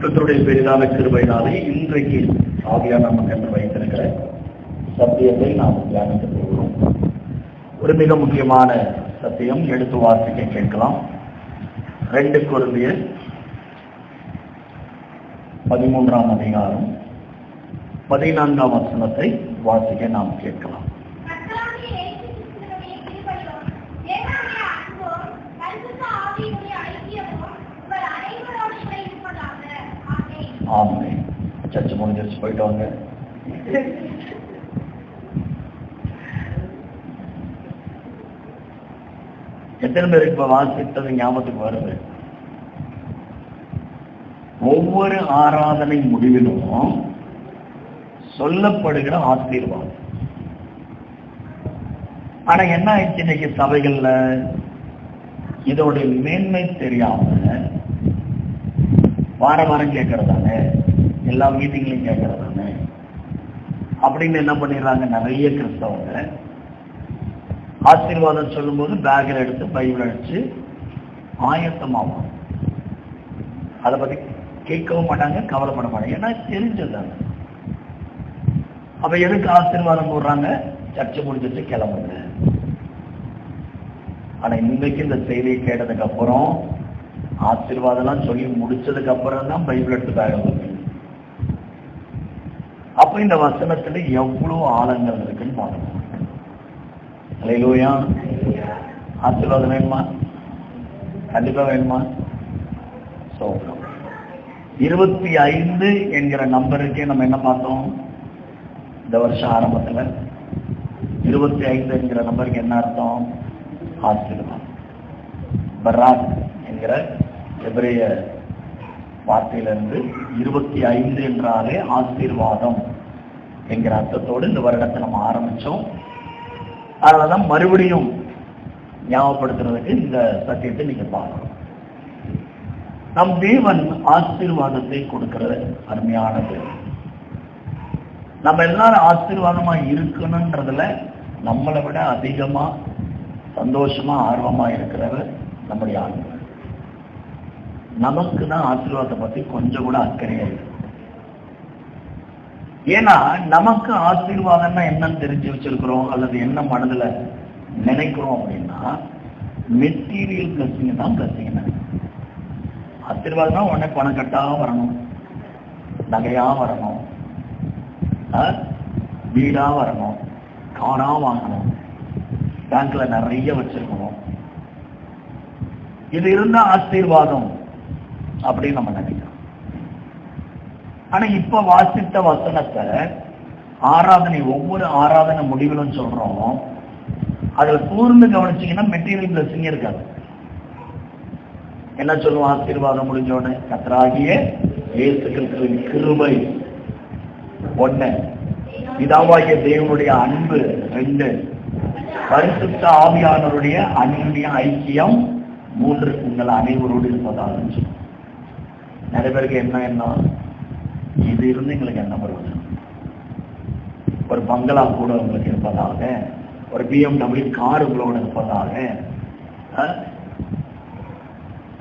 கர்த்தருடைய பெரிதான கிருபையினாலே இன்றைக்கு ஆவியார் நமக்கு என்று வைத்திருக்கிற சத்தியத்தை நாம் தியானிக்க போகிறோம். ஒரு மிக முக்கியமான சத்தியம் எடுத்து வாசிக்க கேட்கலாம். 2 கொரிந்தியர் 13ஆம் அதிகாரம் 14ஆம் வசனத்தை வாசிக்க நாம் கேட்கலாம். ஆமென். சர்ச்சை முடிஞ்சிருச்சு, போயிட்டு வாங்க. எத்தனை பேர் இப்ப வாசித்தது ஞாபகத்துக்கு வருது? ஒவ்வொரு ஆராதனை முடிவிலும் சொல்லப்படுகிற ஆசீர்வாதம். ஆனா என்ன ஆயிடுச்சு, இன்னைக்கு சபைகள்ல இதோட மேன்மை தெரியாம வாரம் கேட்கறதானே, எல்லா மீட்டிங்லையும் கேட்கறதானே அப்படின்னு என்ன பண்ணிடுறாங்க, நிறைய கிறிஸ்தவங்க ஆசீர்வாதம் சொல்லும் போது பேக்கில் எடுத்து பைபிள் அடிச்சு ஆயத்தமாகும். அதை பத்தி கேட்கவும் மாட்டாங்க, கவலைப்பட மாட்டாங்க, ஏன்னா தெரிஞ்சதாங்க. அப்ப எதுக்கு ஆசீர்வாதம் போடுறாங்க? சர்ச்சை முடிஞ்சிட்டு கிளம்புங்க. ஆனா இன்னைக்கு இந்த செய்தியை கேட்டதுக்கு அப்புறம் ஆசீர்வாதம் சொல்லி முடிச்சதுக்கு அப்புறம் தான் பைபிள் எடுத்து பேக போகுது. அப்ப இந்த வசனத்துல எவ்வளவு ஆழங்கள் இருக்குன்னு பார்க்கணும். அல்லேலூயா. ஆசீர்வாதம் வேணுமா? கண்டிப்பா வேணுமா? 25 என்கிற நம்பருக்கே நம்ம என்ன பார்த்தோம் இந்த வருஷம் ஆரம்பத்துல? 25 என்கிற நம்பருக்கு என்ன அர்த்தம்? ஆசீர்வாதம். பராக் என்கிற எபிரேய வார்த்தையிலிருந்து 25 என்றாலே ஆசீர்வாதம் என்கிற அர்த்தத்தோடு இந்த வருடத்தை நம்ம ஆரம்பிச்சோம். அதனாலதான் மறுபடியும் ஞாபகப்படுத்துறதுக்கு இந்த சத்தியத்தை நீங்க பார்க்கணும். நம் தேவன் ஆசீர்வாதத்தை கொடுக்கிற அருமையானது. நம்ம எல்லாரும் ஆசீர்வாதமா இருக்கணும்ன்றதுல நம்மளை விட அதிகமா சந்தோஷமா ஆர்வமா இருக்கிறவர் நம்முடைய ஆண்டவர். நமக்கு தான் ஆசீர்வாதத்தை பத்தி கொஞ்சம் கூட அக்கறையா இருக்கு. ஏன்னா நமக்கு ஆசீர்வாதம்னா என்னன்னு தெரிஞ்சு வச்சிருக்கிறோம், அல்லது என்ன மனதுல நினைக்கிறோம் அப்படின்னா மெட்டீரியல் பிளஸிங் தான் பிளஸிங். ஆசீர்வாதம்னா உடனே பணம் கட்டா வரணும், நகையா வரணும், வீடா வரணும், காரா வாங்கணும், பேங்க்ல நிறைய வச்சிருக்கணும், இது இருந்தா ஆசீர்வாதம் அப்படின்னு நம்ம நினைக்கிறோம். ஆனா இப்ப வாசித்த வசனத்தை ஆராதனை, ஒவ்வொரு ஆராதனை முடிவிலும் சொல்றோம், அதுல கூர்ந்து கவனிச்சீங்கன்னா மெட்டீரியல் பிளஸிங் இருக்காது. என்ன சொல்லுவோம்? ஆசீர்வாதம் முடிஞ்சோடனே கர்த்தராகிய இயேசு கிறிஸ்துவின் கிருபை 1, பிதாவாகிய தேவனுடைய அன்பு 2, பரிசுத்த ஆவியானவருடைய அன்பின் ஐக்கியம் 3 உங்கள் அனைவரோடு இருப்பதாக. நிறைய பேருக்கு என்ன இது இருந்து எங்களுக்கு என்ன வருவது? ஒரு பங்களா கூட உங்களுக்கு இருப்பதாக, ஒரு BMW கார் உங்களோட இருப்பதாக.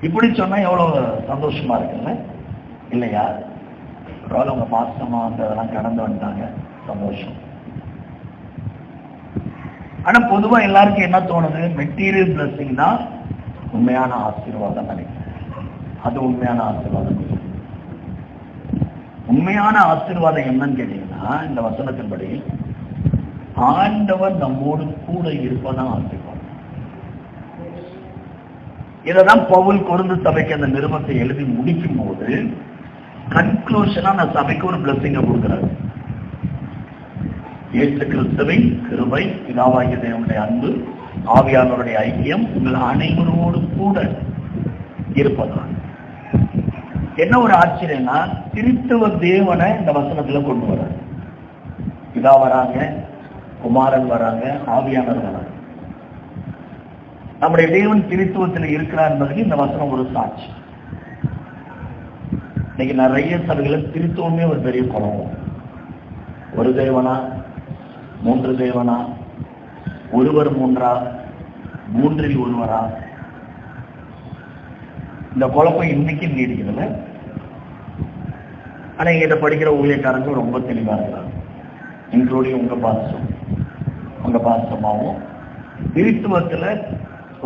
இப்படி சொன்னா எவ்வளவு சந்தோஷமா இருக்குல்ல, இல்லையா? உங்க பாசமா அதெல்லாம் கடந்து வந்துட்டாங்க, சந்தோஷம். ஆனா பொதுவா எல்லாருக்கும் என்ன தோணுது? மெட்டீரியல் பிளஸிங் தான் உண்மையான ஆசீர்வாதம் நினைக்கிறேன். அது உண்மையான ஆசீர்வாதம். உண்மையான ஆசீர்வாதம் என்னன்னு கேட்டீங்கன்னா, இந்த வசனத்தின்படி ஆண்டவர் நம்மோடு கூட இருப்பதான் ஆசீர்வாதம். இதான் பவுல் கொரிந்து சபைக்கு அந்த நிருபத்தை எழுதி முடிக்கும் போது கன்க்ளூஷனா அந்த சபைக்கு ஒரு பிளஸிங்க கொடுக்கிறாரு. இயேசு கிறிஸ்துவின் கிருபை, பிதாவாகிய தேவனுடைய அன்பு, ஆவியானவருடைய ஐக்கியம் உங்கள் அனைவரோடு கூட இருப்பதான். என்ன ஒரு ஆச்சரியம்னா, திருத்துவ தேவனை இந்த வசனத்துல கொண்டு வர்றாங்க. பிதா வராங்க, குமாரன் வராங்க, ஆவியானவர் வராங்க. நம்முடைய தேவன் திருத்துவத்தில் இருக்கிறார் என்பதற்கு இந்த வசனம் ஒரு சாட்சி. இன்னைக்கு நிறைய சபைகளில் திருத்துவமே ஒரு பெரிய குழப்பம். ஒரு தேவனா, 3 தேவனா, ஒருவர் 3ஆ, 3இல் ஒருவரா? இந்த குழப்பம் இன்னைக்கு நீடிக்கிறதுல ஆனா இதை படிக்கிற ஊழியக்காரங்க ரொம்ப தெளிவா இருக்காங்க, இன்க்ளூடிங் உங்க பாசமாவும் திருத்துவத்துல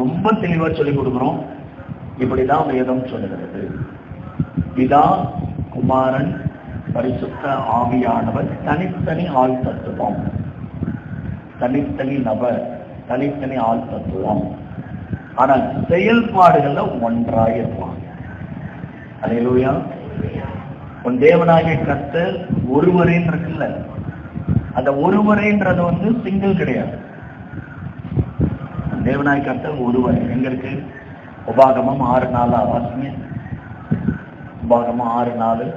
ரொம்ப தெளிவா சொல்லிக் கொடுக்குறோம். இப்படிதான் வேதம் சொல்லுகிறது. இதான் குமாரன் பரிசுத்த ஆவியானவர் தனித்தனி ஆள் தத்துவம், தனித்தனி நபர், தனித்தனி ஆள் தத்துவம். ஆனால் செயல்பாடுகள்ல ஒன்றாக இருப்பாங்க. அல்லேலூயா. உன் தேவனாகிய கர்த்தர் ஒருவரேன்னு இருக்குல்ல, அந்த ஒருவரேன்றது சிங்கிள் கிடையாது. தேவனாகிய கர்த்தர் ஒருவரே. எங்க இருக்கு? உபாகமம் 6:4 வாசிங்க. உபாகமம் 6:4.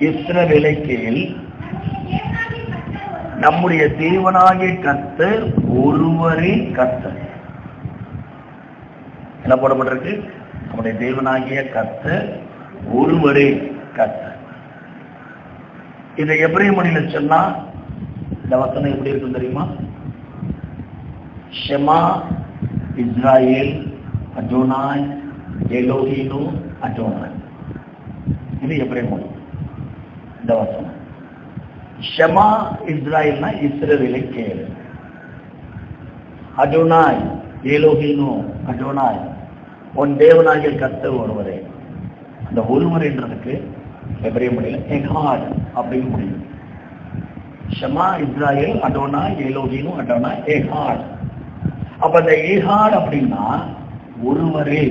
இஸ்ரவேலுக்கேல் நம்முடைய தேவனாகிய கர்த்தர் ஒருவரே கர்த்தர். என்ன போடப்பட்டிருக்கு? நம்முடைய தேவனாகிய கர்த்தர் ஒருவரே கர்த்தர். இதை எபிரேய மொழியில சொன்னா இந்த வசனம் எப்படி இருக்கும் தெரியுமா? ஷெமா இஸ்ராயேல் அடோனாய் எலோஹீனு அடோனாய். இது எபிரேய மொழி. இந்த வசனம் ஷெமா இஸ்ராயேல்னா இஸ்ரவேலை கேளு, அடோனாய் எலோஹீனு அடோனாய் உன் தேவனாகிய கர்த்தர் ஒருவரே. அந்த ஒருவரேன்றதுக்கு எபிரேய மொழியில எகாட் அப்படின்னு முடியும். ஷெமா இஸ்ராயேல் அடோனாய் எலோஹீனு அடோனாய் எகாட். அப்ப இந்த ஏகாட் அப்படின்னா ஒருவரே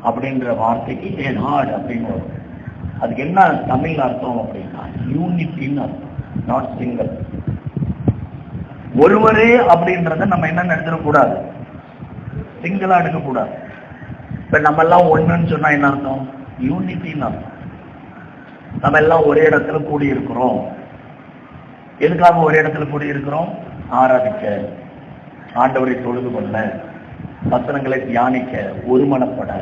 அப்படின்ற வார்த்தைக்கு ஏகாட் அப்படின்னு வரும். அதுக்கு என்ன தமிழ் அர்த்தம் அப்படின்னா யூனிட்டின்னு அர்த்தம், நாட் சிங்கிள். ஒருவரே அப்படின்றத நம்ம என்ன எடுத்துடக்கூடாது, சிங்கிளா எடுக்கக்கூடாது. இப்ப நம்ம எல்லாம் ஒண்ணுன்னு சொன்னா என்ன அர்த்தம்? யூனிட்டின்னு அர்த்தம். நம்ம எல்லாம் ஒரே இடத்துல கூடி இருக்கிறோம். எதுக்காக ஒரே இடத்துல கூடி இருக்கிறோம்? ஆராதிக்க, ஆண்டவரை தொழுது கொள்ள, வசனங்களை தியானிக்க, ஒருமனப்பட.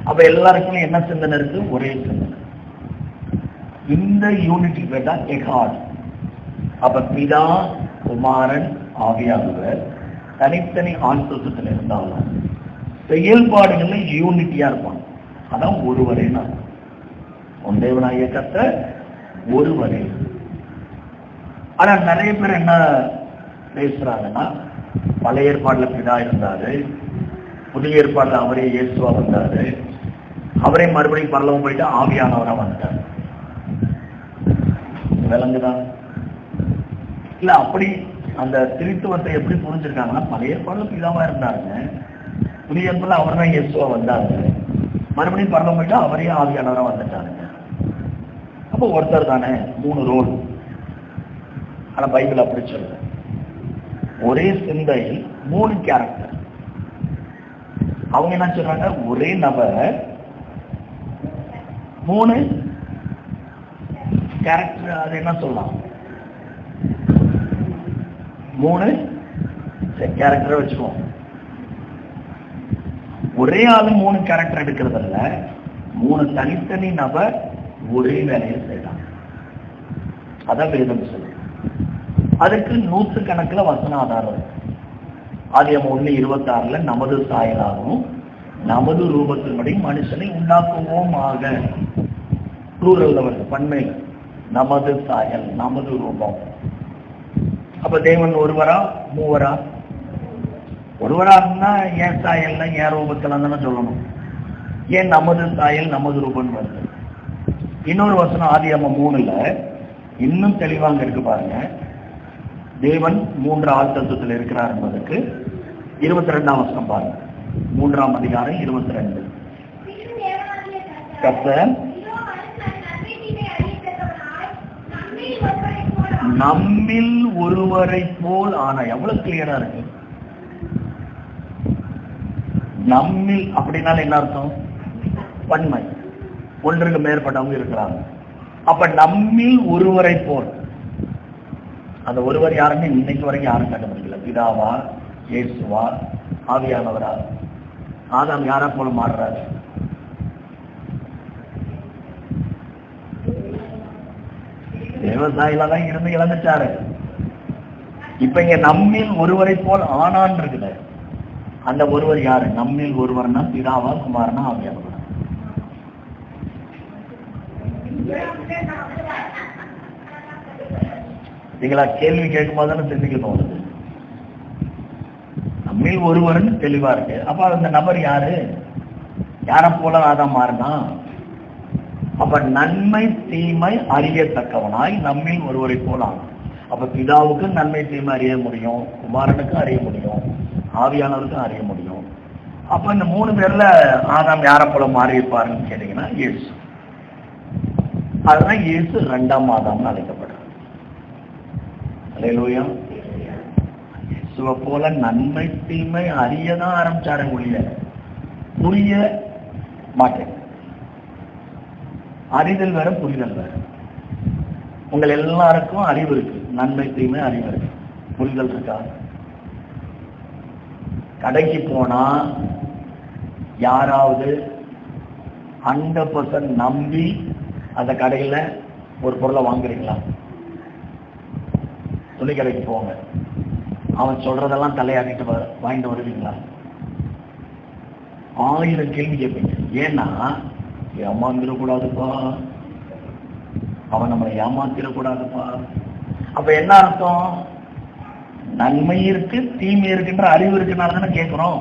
அப்ப எல்லாருக்குமே என்ன சிந்தனை இருக்கு? ஒரே சிந்தனை. இந்த யூனிட்டி பேர் தான் எகாட். அப்ப பிதா குமாரன் ஆவியானவர் தனித்தனி ஆன்சத்தில் இருந்தாலும் செயல்பாடுகள்ல யூனிட்டியா இருப்பாங்க. அதான் ஒருவரே. உன் தேவனாகிய கர்த்தர் ஒருவரே. ஆனா நிறைய பேர் என்ன பேசுறாங்கன்னா, பழைய ஏற்பாடுல பிதா இருந்தாரு, புதிய ஏற்பாடுல அவரே இயேசுவா வந்தாரு, அவரே மறுபடியும் பரலோகம் போயிட்டு ஆவியானவரா வந்துட்டாரு. விளங்குதான்? இல்ல அப்படி அந்த திருத்துவத்தை எப்படி புரிஞ்சிருக்காங்கன்னா, பழைய ஏற்பாடுல பிதாவா இருந்தாருங்க, புதிய ஏற்பாடுல அவர் தான் இயேசுவா வந்தாரு, மறுபடியும் பரலோகம் போயிட்டு அவரே ஆவியானவரா வந்துட்டாருங்க. அப்போ ஒருத்தர் தானே, 3 ரோல். ஆனா பைபிள் அப்படி சொல்ல, ஒரே சிந்தையில் 3 கேரக்டர். அவங்க என்ன சொல்றாங்க? ஒரே நபர் 3 கேரக்டர். அது என்ன சொல்லலாம்? 3 கேரக்டரை வச்சுக்குவோம். ஒரே ஆளு 3 கேரக்டர் எடுக்கிறதில்ல, 3 தனித்தனி நபர் ஒரே வேலையை செய்யலாம். அதான் வேதம் சொல்லு. அதுக்கு 100 வசன ஆதாரம். ஆதியாகமம் 1:26 நமது சாயலாகவும் நமது ரூபத்தின்படி மனுஷனை உண்டாக்குவோம் ஆக. பன்மை, நமது சாயல், நமது ரூபம். அப்ப தேவன் ஒருவரா 3? ஒருவரா இருந்தா ஏன் சாயல்ல ஏன் ரூபத்துல தானே சொல்லணும். ஏன் நமது சாயல் நமது ரூபம் வருது? இன்னொரு வசனம் ஆதியாகமம் 3 இன்னும் தெளிவாங்க இருக்கு பாருங்க. தேவன் 3 ஆழ்த்தத்தில் இருக்கிறார் என்பதற்கு 22ஆம் வசனம் பாருங்க. 3ஆம் அதிகாரம் 22. கர்த்தர் நம்மில் ஒருவரை போல் ஆனா. எவ்வளவு கிளியரா இருக்கு. நம்மில் அப்படின்னால என்ன அர்த்தம்? பன்மை, ஒன்றுக்கு மேற்பட்டவங்க இருக்கிறாங்க. அப்ப நம்மில் ஒருவரை போல். அந்த ஒருவர் யாருன்னு இன்னைக்கு வரைக்கும் யாரும் கண்டுபிடிக்கல. பிதாவா, இயேசுவா, ஆவியானவரா? ஆதாம் யாரா போல மாறுறாரு? விவசாயில தான் இருந்து இழந்துட்டாரு. இப்ப இங்க நம்மில் ஒருவரை போல் ஆனான் இருக்குது. அந்த ஒருவர் யாரு? நம்மில் ஒருவர்னா பிதாவா, குமாரனா, ஆவியானவரா? நீங்களா கேள்வி கேட்கும் போது தெரிஞ்சுக்கணும். நம்மில் ஒருவர்னு தெளிவா இருக்கு. அப்ப அந்த நபர் யாரு? யாரை போல ஆதாம் மாறினா? அப்ப நன்மை தீமை அறியத்தக்கவனாய் நம்மில் ஒருவரை போல ஆனான். அப்ப பிதாவுக்கு நன்மை தீமை அறிய முடியும், குமாரனுக்கும் அறிய முடியும், ஆவியானவருக்கும் அறிய முடியும். அப்ப இந்த 3 பேர்ல ஆதாம் யாரை போல மாறி இருப்பாருன்னு கேட்டீங்கன்னா இயேசு. அதுதான் இயேசு 2ஆம் ஆதாம்னு அழைக்கப்படுறார். அல்லேலூயா. இயேசுவை போல நன்மை தீமை அறியதான் ஆரம்பிச்சாரு, புரிய மாட்டேன். அறிதல் வேற, புரிதல் வேற. உங்கள் எல்லாருக்கும் அறிவு இருக்கு, நன்மை தீமை அறிவு இருக்கு, புரிதல் இருக்கா? கடைக்கு போனா யாராவது 100% நம்பி அந்த கடையில ஒரு பொருளை வாங்குறீங்களா? துணி கடைக்கு போங்க, அவன் சொல்றதெல்லாம் தலையாட்டிட்டு வாங்கிட்டு வருவீங்களா? 1000 கேள்வி கேட்பீங்க. ஏன்னா ஏமாந்துடக்கூடாதுப்பா, அவன் நம்மளை ஏமாத்திடக்கூடாதுப்பா. அப்ப என்ன அர்த்தம்? நன்மை இருக்கு தீமை இருக்குன்ற அறிவு இருக்குனால தானே கேட்கிறோம்.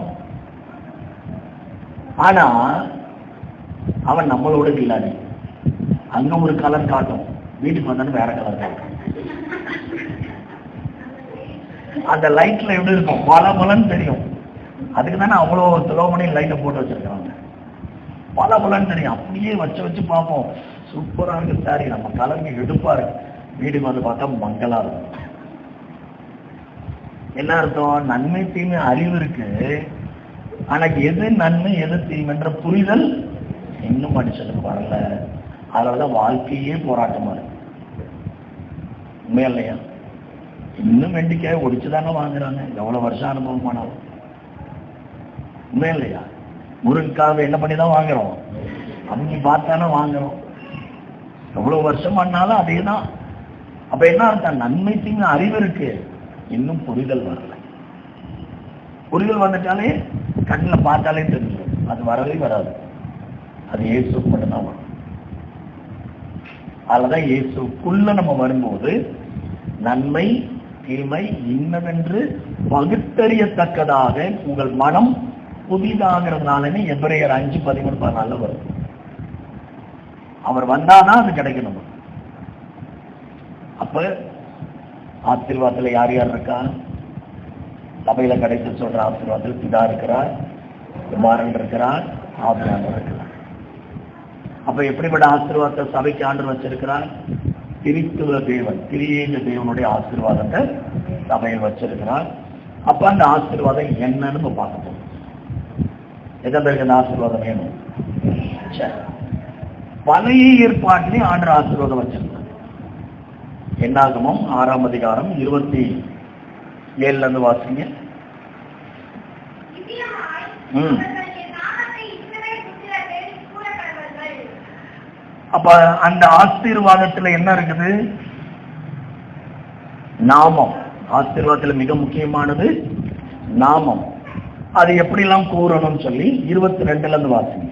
ஆனா அவன் நம்மளோட இல்லாது, அங்க ஒரு கலர் காட்டும், வீட்டுக்கு வந்தாலும் வேற கலர் காட்டும். அந்த லைட்ல எப்படி இருக்கும்? பலன்னு தெரியும். அதுக்கு தானே அவ்வளவு துலோமணி லைட்டை போட்டு வச்சிருக்காங்க. பலன்னு தெரியும். அப்படியே வச்சு பார்ப்போம், சூப்பரா இருக்கு சாரி, நம்ம கலங்க எடுப்பா இருக்கு. வீட்டுக்கு வந்து பார்த்தா மங்களா இருக்கும். என்ன அர்த்தம்? நன்மை தீமை அறிவு இருக்கு, ஆனா எது நன்மை எது தீமைன்ற புரிதல் இன்னும் மனுஷனுக்கு வரல. அதனாலதான் வாழ்க்கையே போராட்டமா இருக்கு. உண்மையா இல்லையா? இன்னும் வெண்டிக்காய் ஒடிச்சுதானே வாங்குறாங்க, எவ்வளவு வருஷம் அனுபவமானாலும். உண்மையா இல்லையா? முருங்கைக்காவை என்ன பண்ணி தான் வாங்குறோம், அவங்க பார்த்தானே வாங்குறோம். எவ்வளவு வருஷம் பண்ணாலும் அதே தான். அப்ப என்ன அர்த்தம்? நன்மை தீமை அறிவு இருக்கு, இன்னும் புரிதல் வரல. புரிதல் வந்துட்டாலே கண்ணில் பார்த்தாலே தெரிஞ்சிடும், அது வரவே வராது. அது இயேசுக்கு மட்டும்தான் வரும். அதுலதான் இயேசுக்குள்ள நம்ம வரும்போது நன்மை தீமை இன்னவென்று பகுத்தறியத்தக்கதாக உங்கள் மனம் புதிதாகிறதுனாலே எபிரேயர் 5:13-14 வரும். அவர் வந்தாதான் அது கிடைக்கணும். அப்ப ஆசீர்வாதத்துல யார் யார் இருக்கா? சபையில கிடைத்து சொல்ற ஆசீர்வாதத்தில் பிதா இருக்கிறார், குமாரன் இருக்கிறார், ஆவியானவர் இருக்கிறார். அப்ப எப்படிப்பட்ட ஆசீர்வாதத்தை சபைக்கு ஆண்டு வச்சிருக்கிறார்? திரித்துவ தேவன், திரியேக தேவனுடைய ஆசீர்வாதத்தை சபையில் வச்சிருக்கிறார். அப்ப அந்த ஆசீர்வாதம் என்னன்னு நம்ம பார்க்க போறோம். எத்தனை பேருக்கு அந்த ஆசீர்வாதம் வேணும்? பழைய ஏற்பாட்டிலே ஆண்டவர் ஆசீர்வாதம் வச்சிருக்கார். என்னாகமம் 6ஆம் அதிகாரம் 27 வாசிங்க. அப்ப அந்த ஆசீர்வாதத்துல என்ன இருக்குது? நாமம். ஆசீர்வாதத்துல மிக முக்கியமானது நாமம். அது எப்படி எல்லாம் கூறணும்னு சொல்லி 22 வாசிங்க.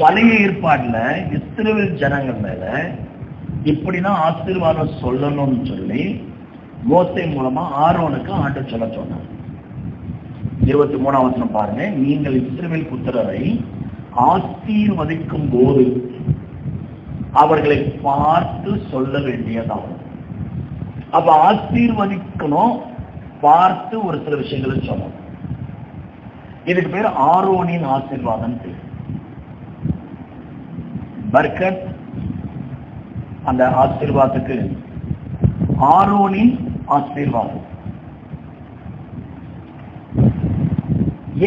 பழைய ஏற்பாடுல இஸ்ரவேல் ஜனங்கள் மேல இப்படிதான் ஆசீர்வாதம் சொல்லணும்னு சொல்லி மோசே மூலமா ஆரோனுக்கு ஆண்டவர் சொல்ல சொன்னார். 23ஆம் வசனம் பாருங்க. நீங்கள் இஸ்ரவேல் புத்திரரை ஆசீர்வதிக்கும் போது அவர்களை பார்த்து சொல்ல வேண்டியதாகும். அப்ப ஆசீர்வதிக்கணும், பார்த்து ஒரு சில விஷயங்களை சொல்லணும். இதுக்கு பேர் ஆரோனின் ஆசீர்வாதம் பேர். பர்கத் அந்த ஆசீர்வாதத்துக்கு ஆரோனின் ஆசீர்வாதம்.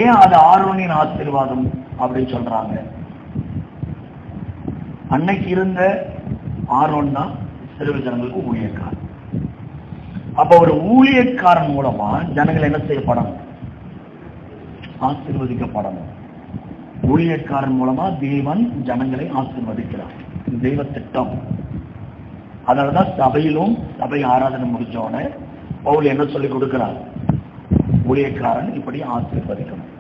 ஏன் அது ஆரோனின் ஆசீர்வாதம் அப்படின்னு சொல்றாங்க? அன்னைக்கு இருந்த ஆரோன் தான் இஸ்ரவேல் ஜனங்களுக்கு ஊழியக்காரன். அப்ப ஒரு ஊழியக்காரன் மூலமா ஜனங்கள் என்ன செய்யப்படணும்? ஆசீர்வதிக்கப்படணும். ஊழியக்காரன் மூலமா தேவன் ஜனங்களை ஆசீர்வதிக்கிறார். தெய்வ திட்டம். அதனாலதான் சபையிலும் சபை ஆராதனை முடிச்சோடனே பவுல் என்ன சொல்லி கொடுக்கிறார்? ஊழியக்காரன் இப்படி ஆசீர்வதிக்கணும்.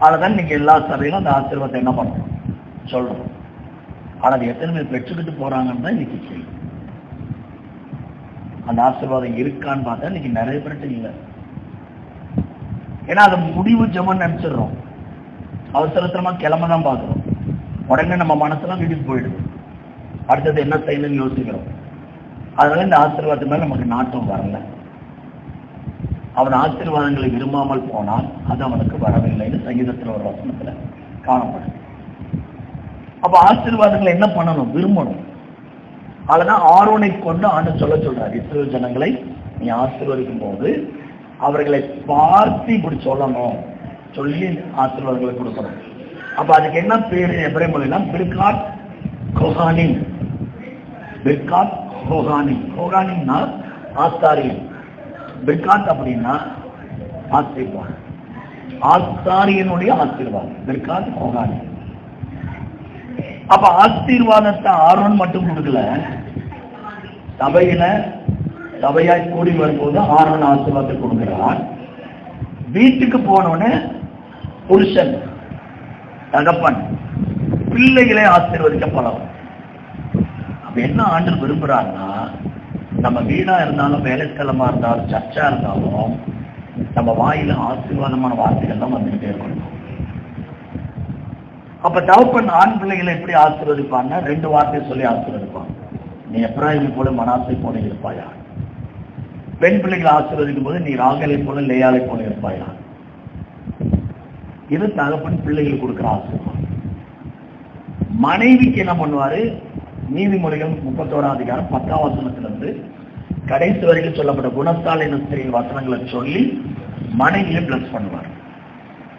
அதனால நீங்க எல்லா சபையிலும் அந்த ஆசீர்வாதத்தை என்ன பண்ணணும் சொல்றோம். ஆனா அது எத்தனை பேர் பெற்றுக்கிட்டு போறாங்கன்னு தான் இன்னைக்கு கேள்வி. அந்த ஆசீர்வாதம் இருக்கான்னு பார்த்தா இன்னைக்கு நிறைய பேர்கிட்ட இல்லை. ஏன்னா அது முடிவு ஜெபம் நினைச்சிடுறோம். அவசரமா கிளம்ப தான் பார்க்கிறோம். உடனே நம்ம மனசெல்லாம் வீட்டுக்கு போயிடுது. அடுத்தது என்ன செய்யணும்னு யோசிக்கிறோம். அதனால இந்த ஆசீர்வாதத்து மேல நமக்கு நாட்டம் வரல. அவன் ஆசீர்வாதங்களை விரும்பாமல் போனால் அது அவனுக்கு வரவில்லைன்னு சங்கீதத்தில் ஒரு வசனத்துல காணப்படும். அப்ப ஆசீர்வாதங்களை என்ன பண்ணணும்? விரும்பணும். அதனால ஆரோனை கொண்டு ஆண்டு சொல்றாரு, இஸ்ரவேல் ஜனங்களை நீ ஆசீர்வதிக்கும் போது அவர்களை பார்த்து இப்படி சொல்லணும், சொல்லி ஆசீர்வாதங்களை கொடுக்கணும். அப்ப அதுக்கு என்ன பேரு எபிரேய மொழினா? பிர்காத் கோஹானிம். பிர்காத் கோஹானிம். கோஹானிம்னா ஆசாரியன். பிர்காத் அப்படின்னா ஆசீர்வாதம். ஆசாரியனுடைய ஆசீர்வாதம் பிர்காத் கோஹானிம். அப்ப ஆசீர்வாதத்தை ஆரோன் மட்டும் கொடுக்கல, சபையாய் கூடி வரும்போது ஆரோன் ஆசீர்வாதத்தை கொடுக்கிறார். வீட்டுக்கு போனோடனே புருஷன், தகப்பன், பிள்ளைகளை ஆசீர்வதிக்கப்படலாம். அப்ப என்ன ஆண்டு விரும்புறாருன்னா, நம்ம வீடா இருந்தாலும் வேலைஸ்தலமா இருந்தாலும் சர்ச்சா இருந்தாலும் நம்ம வாயில ஆசீர்வாதமான வார்த்தைகள் தான் வந்துகிட்டே இருக்கணும். அப்ப தகப்பன் ஆண் பிள்ளைகளை எப்படி ஆசீர்வதிப்பான்னா 2 வார்த்தையை சொல்லி ஆசீர்வதிப்பான். நீ எப்ராயிமை போல மனாசை போல இருப்பாயா. பெண் பிள்ளைகளை ஆசீர்வதிக்கும் போது நீ ராகலை போல லேயாலை போல இருப்பாயா. இது தகப்பன் பிள்ளைகள் கொடுக்கிற ஆசீர்வாதம். மனைவிக்கு என்ன பண்ணுவாரு? நீதிமொழிகள் 31ஆம் அதிகாரம் 10ஆம் வசனத்திலிருந்து கடைசி வரைக்கும் சொல்லப்பட்ட குணசாலின ஸ்திரீ வசனங்களை சொல்லி மனைவியை பிளஸ் பண்ணுவார்.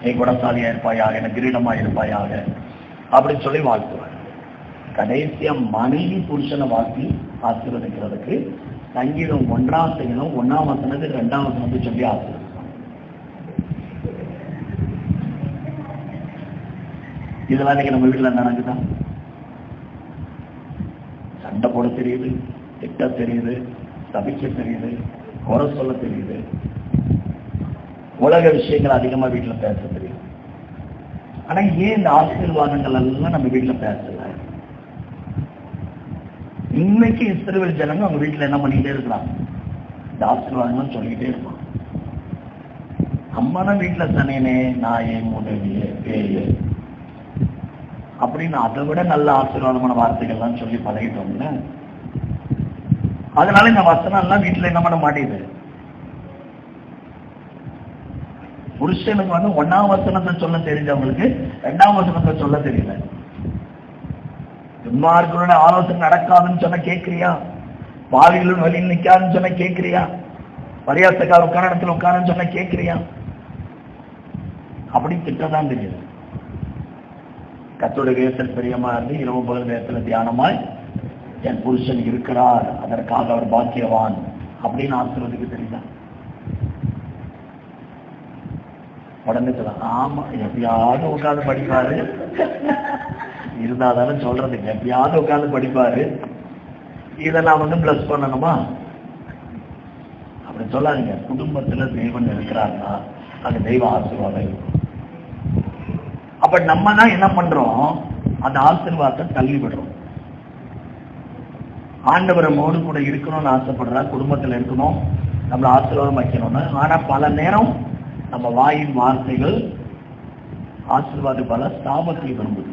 நீ குணசாலியா இருப்பாயாக, எனக்கு கிரீடமா இருப்பாயாக அப்படின்னு சொல்லி வாழ்த்துவார். கடைசியா மனைவி புருஷனை வாழ்த்தி ஆசீர்வதிக்கிறதுக்கு சங்கீதம் 1ஆம் சங்கீதம் 1ஆம் வசனத்துக்கு 2ஆம் வசனத்தை சொல்லி ஆசீர்வதிப்பாங்க. இதெல்லாம் இன்னைக்கு நம்ம வீட்டுல நடக்குதான். சண்டை போட தெரியுது, திட்ட தெரியுது, சபிக்க தெரியுது, குறை சொல்ல தெரியுது, உலக விஷயங்கள் அதிகமா வீட்டுல பேச தெரியும். ஆனா ஏன் இந்த ஆசீர்வாதங்கள் எல்லாம் நம்ம வீட்டுல பேசல? இன்னைக்கு இஸ்ரவேல் ஜனங்க அவங்க வீட்டுல என்ன பண்ணிக்கிட்டே இருக்கிறாங்க? இந்த ஆசீர்வாதங்கள் சொல்லிக்கிட்டே இருப்பாங்க. அம்மா தான் வீட்டுல சனேனே நாயே முதவியே பேயே அப்படின்னு அதை விட நல்ல ஆசீர்வாதமான வார்த்தைகள்லாம் சொல்லி பழகிட்டோம்ல. அதனால இந்த வசனம் எல்லாம் வீட்டுல என்ன பண்ண மாட்டேங்குது. புருஷனுக்கு 1ஆம் வசனத்தை சொல்ல தெரிஞ்சவங்களுக்கு 2ஆம் வசனத்தை சொல்ல தெரியல. துன்மார்க்கரோட ஆலோசனை நடக்காதுன்னு சொன்ன கேட்கிறியா? பாவிகளும் வழியில் நிக்காதுன்னு சொன்ன கேட்கிறியா? பரியாசக்கார உட்கார இடத்துல உட்காரன்னு சொன்ன கேட்கிறியா? அப்படி திட்டதான் தெரியுது. கர்த்தருடைய வேதத்தில் பிரியமா இருந்து இரவு பகல் வேதத்தில் தியானமாய் என் புருஷன் இருக்கிறார், அதற்காக அவர் பாக்கியவான் அப்படின்னு ஆசீர்வதிக்க தெரியுதா? உடனே சொல்ல ஆமா எப்பயாவது உட்காந்து படிப்பாரு, இருந்தாதானே சொல்றது. எப்பயாவது உட்காந்து படிப்பாரு, இதை நான் பிளஸ் பண்ணணுமா அப்படி சொல்லாதீங்க. குடும்பத்துல தெய்வம் இருக்கிறாருன்னா அது தெய்வ ஆசீர்வாதம் இருக்கும். அப்ப நம்ம தான் என்ன பண்றோம்? அந்த ஆசீர்வாதத்தை தள்ளி விடுறோம். ஆண்டவர் நம்மோடு கூட இருக்கணும்னு ஆசைப்படுறா, குடும்பத்துல இருக்கணும், நம்மள ஆசீர்வாதம் வைக்கணும்னு. ஆனா பல நேரம் நம்ம வாயின் வார்த்தைகள் ஆசீர்வாத பல சாபத்தை விரும்புது.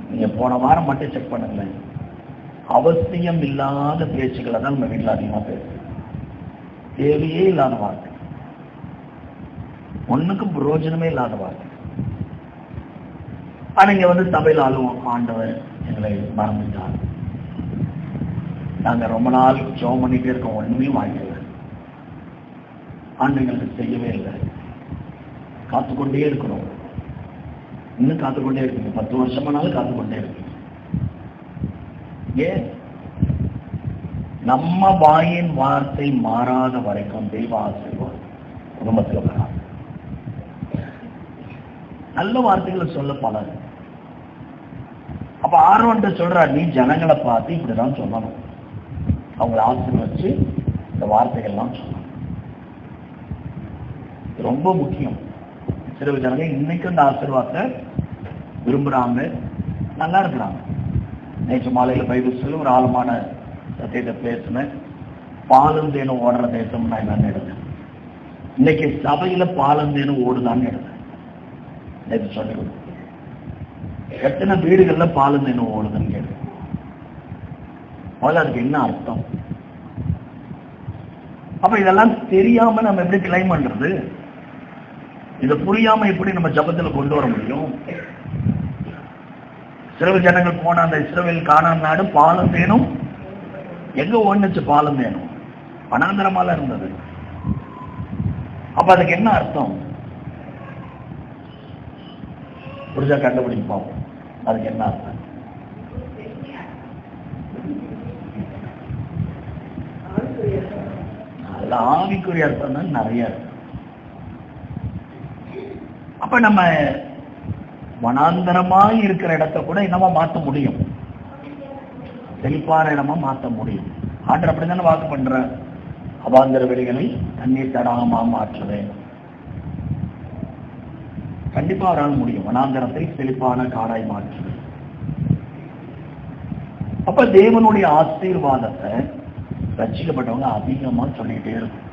நீங்க போன வாரம் மட்டும் செக் பண்ணுங்க, அவசியம் இல்லாத பேச்சுக்களை தான் நம்ம வீட்டில் அதிகமா பேசுறோம். தேவையே இல்லாத வார்த்தை, ஒண்ணுக்கும் பிரயோஜனமே இல்லாத வார்த்தை. ஆனா இங்க சபையில் ஆளுவோம், ஆண்டவர் எங்களை மறந்துட்டார், நாங்க ரொம்ப நாள் ஜெபம் பண்ணிட்டே இருக்கோம், ஒண்ணுமே வாய்க்கல. ஆண்டுகளுக்கு செய்யவே இல்லை. காத்துக்கொண்டே இருக்கணும். இன்னும் காத்துக்கொண்டே இருக்கீங்க. 10 வருஷமானாலும் காத்துக்கொண்டே இருக்கீங்க. ஏன்? நம்ம வாயின் வார்த்தை மாறாத வரைக்கும் தெய்வ ஆசீர்வாதம் குடும்பத்தில் வராது. நல்ல வார்த்தைகளை சொல்ல பலர். அப்ப ஆரோன்ட்ட சொல்றார், நீ ஜனங்களை பார்த்து இப்படிதான் சொல்லணும், அவங்களை ஆசீர்வதிச்சு இந்த வார்த்தைகள்லாம் சொல்லணும். ரொம்ப முக்கியம். சில ஜனங்க இன்னைக்கும் இந்த ஆசீர்வாதத்தை விரும்புறாங்க, நல்லா இருக்கிறாங்க. நேற்று மாலையில் பைபிள் சொல்லி ஒரு ஆழமான சத்தியத்தை பேசினேன். பாலும் தேனும் ஓடுற தேசம் நான் என்னன்னு எடுத்தேன். இன்னைக்கு சபையில பாலும் தேனும் ஓடுதான்னு எடுத்தேன். நேற்று சொல்லி கொடுத்தேன். எத்தனை வீடுகள்ல பாலும் தேனும் ஓடுதுன்னு கேட்டேன். முதல்ல அதுக்கு என்ன அர்த்தம்? அப்ப இதெல்லாம் தெரியாம நம்ம எப்படி கிளைம் பண்றது? இதை புரியாம எப்படி நம்ம ஜபத்துல கொண்டு வர முடியும்? இஸ்ரவேல் ஜனங்கள் போன அந்த இஸ்ரவேல் கானான் நாடு பாலும் தேனும் எங்க ஒண்ணுச்சு? பாலும் தேனும் வனாந்தரமால இருந்தது. அப்ப அதுக்கு என்ன அர்த்தம்? புரிஞ்சா கண்டுபிடிக்க பார்ப்போம். அதுக்கு என்ன அர்த்தம்? அதுல ஆவிக்குரிய அர்த்தம் தான் நிறைய இருக்கு. அப்ப நம்ம வனாந்தரமா இருக்கிற இடத்தை கூட என்னமா மாற்ற முடியும், செழிப்பான இடமா மாற்ற முடியும். ஆண்டர் அப்படித்தானே வாக்கு பண்ற, அவாந்தர வெளிகளை தண்ணீர் தடாகமா மாற்றுவேன். கண்டிப்பா அவரால் முடியும். வனாந்தரத்தை செழிப்பான காடாய் மாற்றுவேன். அப்ப தேவனுடைய ஆசீர்வாதத்தை ரட்சிக்கப்பட்டவங்க அதிகமா சொல்லிட்டே இருக்கும்.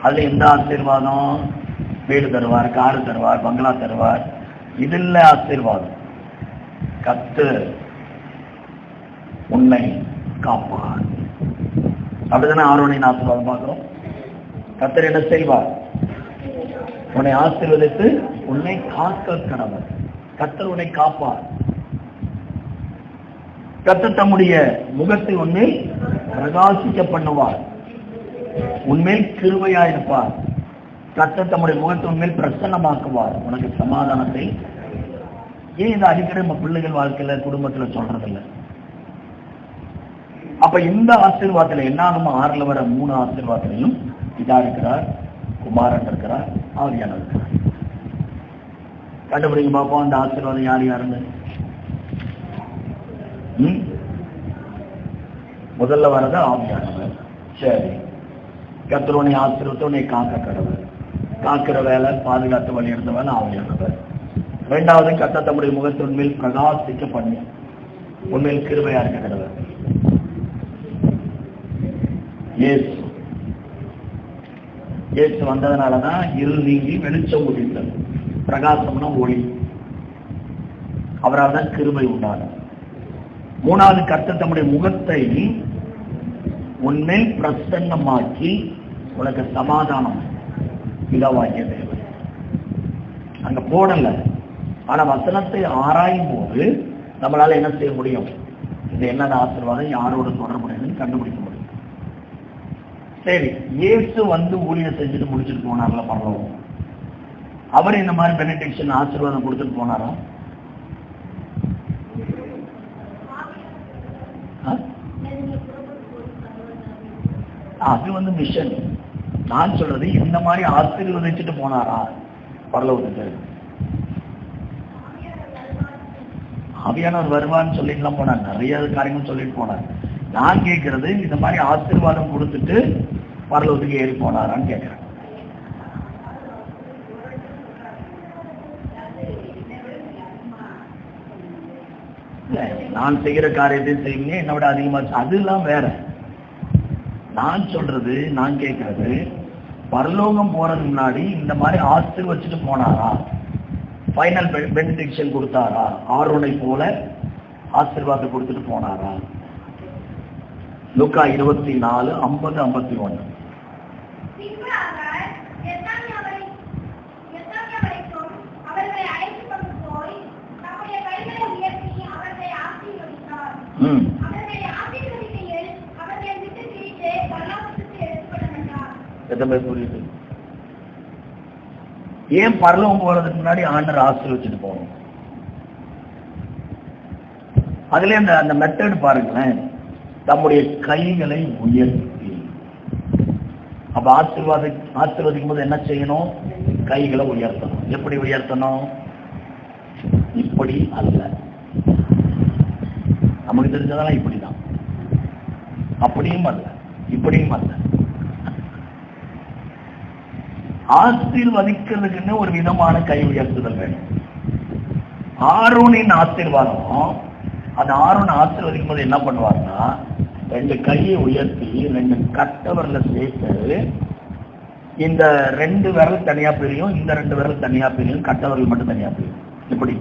அதுல எந்த ஆசீர்வாதம்? வீடு தருவார், காரு தருவார், பங்களா தருவார், இது இல்ல ஆசீர்வாதம். கர்த்தர் உன்னை காப்பார். அப்படிதானே ஆரோனின் ஆசீர்வாதம் பார்க்கிறோம். கர்த்தர் என்ன செய்வார்? உன்னை ஆசீர்வதித்து உன்னை காக்க கடவர். கர்த்தர் உன்னை காப்பார். கர்த்தர் தம்முடைய முகத்தை உன்னை பிரகாசிக்க பண்ணுவார். உன்மேல் கிருபையாயிருப்பார். கர்த்தர் தம்முடைய முகத்தை உன்மேல் பிரசன்னமாக்குவார். உனக்கு சமாதானத்தை. ஏன் இந்த அடிக்கடி நம்ம பிள்ளைகள் வாழ்க்கையில குடும்பத்துல சொல்றதில்லை? அப்ப இந்த ஆசீர்வாதத்துல என்ன ஆகுமா? 6ல் வர 3 ஆசீர்வாதத்திலையும் இதா இருக்கிறார், குமாரன் இருக்கிறார், ஆவியானவர் இருக்கிறார். கண்டுபிடிங்க பார்ப்போம் அந்த ஆசீர்வாதம் யார் யாருன்னு. முதல்ல வர்றது ஆவியானவர். சரி, கர்த்தர் உன்னை ஆசீர்வதித்து உன்னை காக்க கடவர். காக்கிற வேலை, பாதுகாத்து வழி எடுத்த வேலை ஆவியானவர். 2வது, கர்த்தர் தம்முடைய முகத்தை உண்மையில் பிரகாசிக்க பண்ணி உண்மையில் கிருபையா இருக்க கடவர். இயேசு வந்ததுனாலதான் இருள் நீங்கி வெளிச்சம் உதித்தது. பிரகாசம்னா ஒளி. அவரால் தான் கிருபை உண்டானது. 3வது, கர்த்தர் தம்முடைய முகத்தை உன்மேல் பிரசன்னமாக்கி உனக்கு சமாதானம் பிதாவாகிய தேவன். அங்க போடல, ஆனா வசனத்தை ஆராயும் போது நம்மளால என்ன செய்ய முடியும்? இது என்னது ஆசீர்வாதம், யாரோட தொடர்புடையதுன்னு கண்டுபிடிக்க முடியும். சரி, இயேசு வந்து ஊழியம் செஞ்சுட்டு முடிச்சுட்டு போனார்ல பரலோகம். அவர் இந்த மாதிரி பெனிடிக்ஷன் ஆசீர்வாதம் கொடுத்துட்டு போனாரா? அது வந்து மிஷன். நான் சொல்றது இந்த மாதிரி ஆசீர்வதிச்சுட்டு போனாரா பரலோகத்துக்கு? ஆவியானவர் வருவான்னு சொல்லிட்டுலாம் போனார், நிறைய காரியங்கள் சொல்லிட்டு போனார். நான் கேட்கறது இந்த மாதிரி ஆசீர்வாதம் கொடுத்துட்டு பரலோகத்துக்கு ஏறி போனாரான்னு கேட்கிறேன். நான் செய்கிற காரியத்தையும் செய்வீங்க, என்னோட அதிகமா, அதெல்லாம் வேற. நான் சொல்றது, நான் கேட்கறது, பரலோகம் போறதுக்கு முன்னாடி இந்த மாதிரி ஆசீர்வதிச்சுட்டு போனாரா? ஃபைனல் பெனிடிக்ஷன் கொடுத்தாரா? ஆரோனை போல ஆசீர்வாதம் கொடுத்துட்டு போனாரா? லூக்கா 24:50-51. எத்தனை புரியுது? ஏன் பரலோகம் போறதுக்கு முன்னாடி ஆண்டவர் ஆசீர்வதிச்சுட்டு போகணும்? அதுல அந்த மெத்தட் பாருங்களேன். நம்முடைய கைகளை உயர்த்தி, அப்ப ஆசீர்வதிக்கும் போது என்ன செய்யணும்? கைகளை உயர்த்தணும். எப்படி உயர்த்தணும்? இப்படி அல்ல, நமக்கு தெரிஞ்சதெல்லாம் இப்படிதான். அப்படியும் அல்ல, இப்படியும் அல்ல. ஆசீர்வதிக்கிறதுக்குன்னு ஒரு விதமான கை உயர்த்துதல் வேணும். ஆரோனின் ஆசீர்வாதம், அந்த ஆரோன் ஆசீர்வதிக்கும் போது என்ன பண்ணுவாருன்னா, 2 கையை உயர்த்தி 2 கட்டவர்ல சேர்த்து, இந்த 2 விரல் தனியா பிரியும், இந்த 2 விரல் தனியா பிரியும், கட்டவர்கள் மட்டும் தனியா பிரியும். இப்படி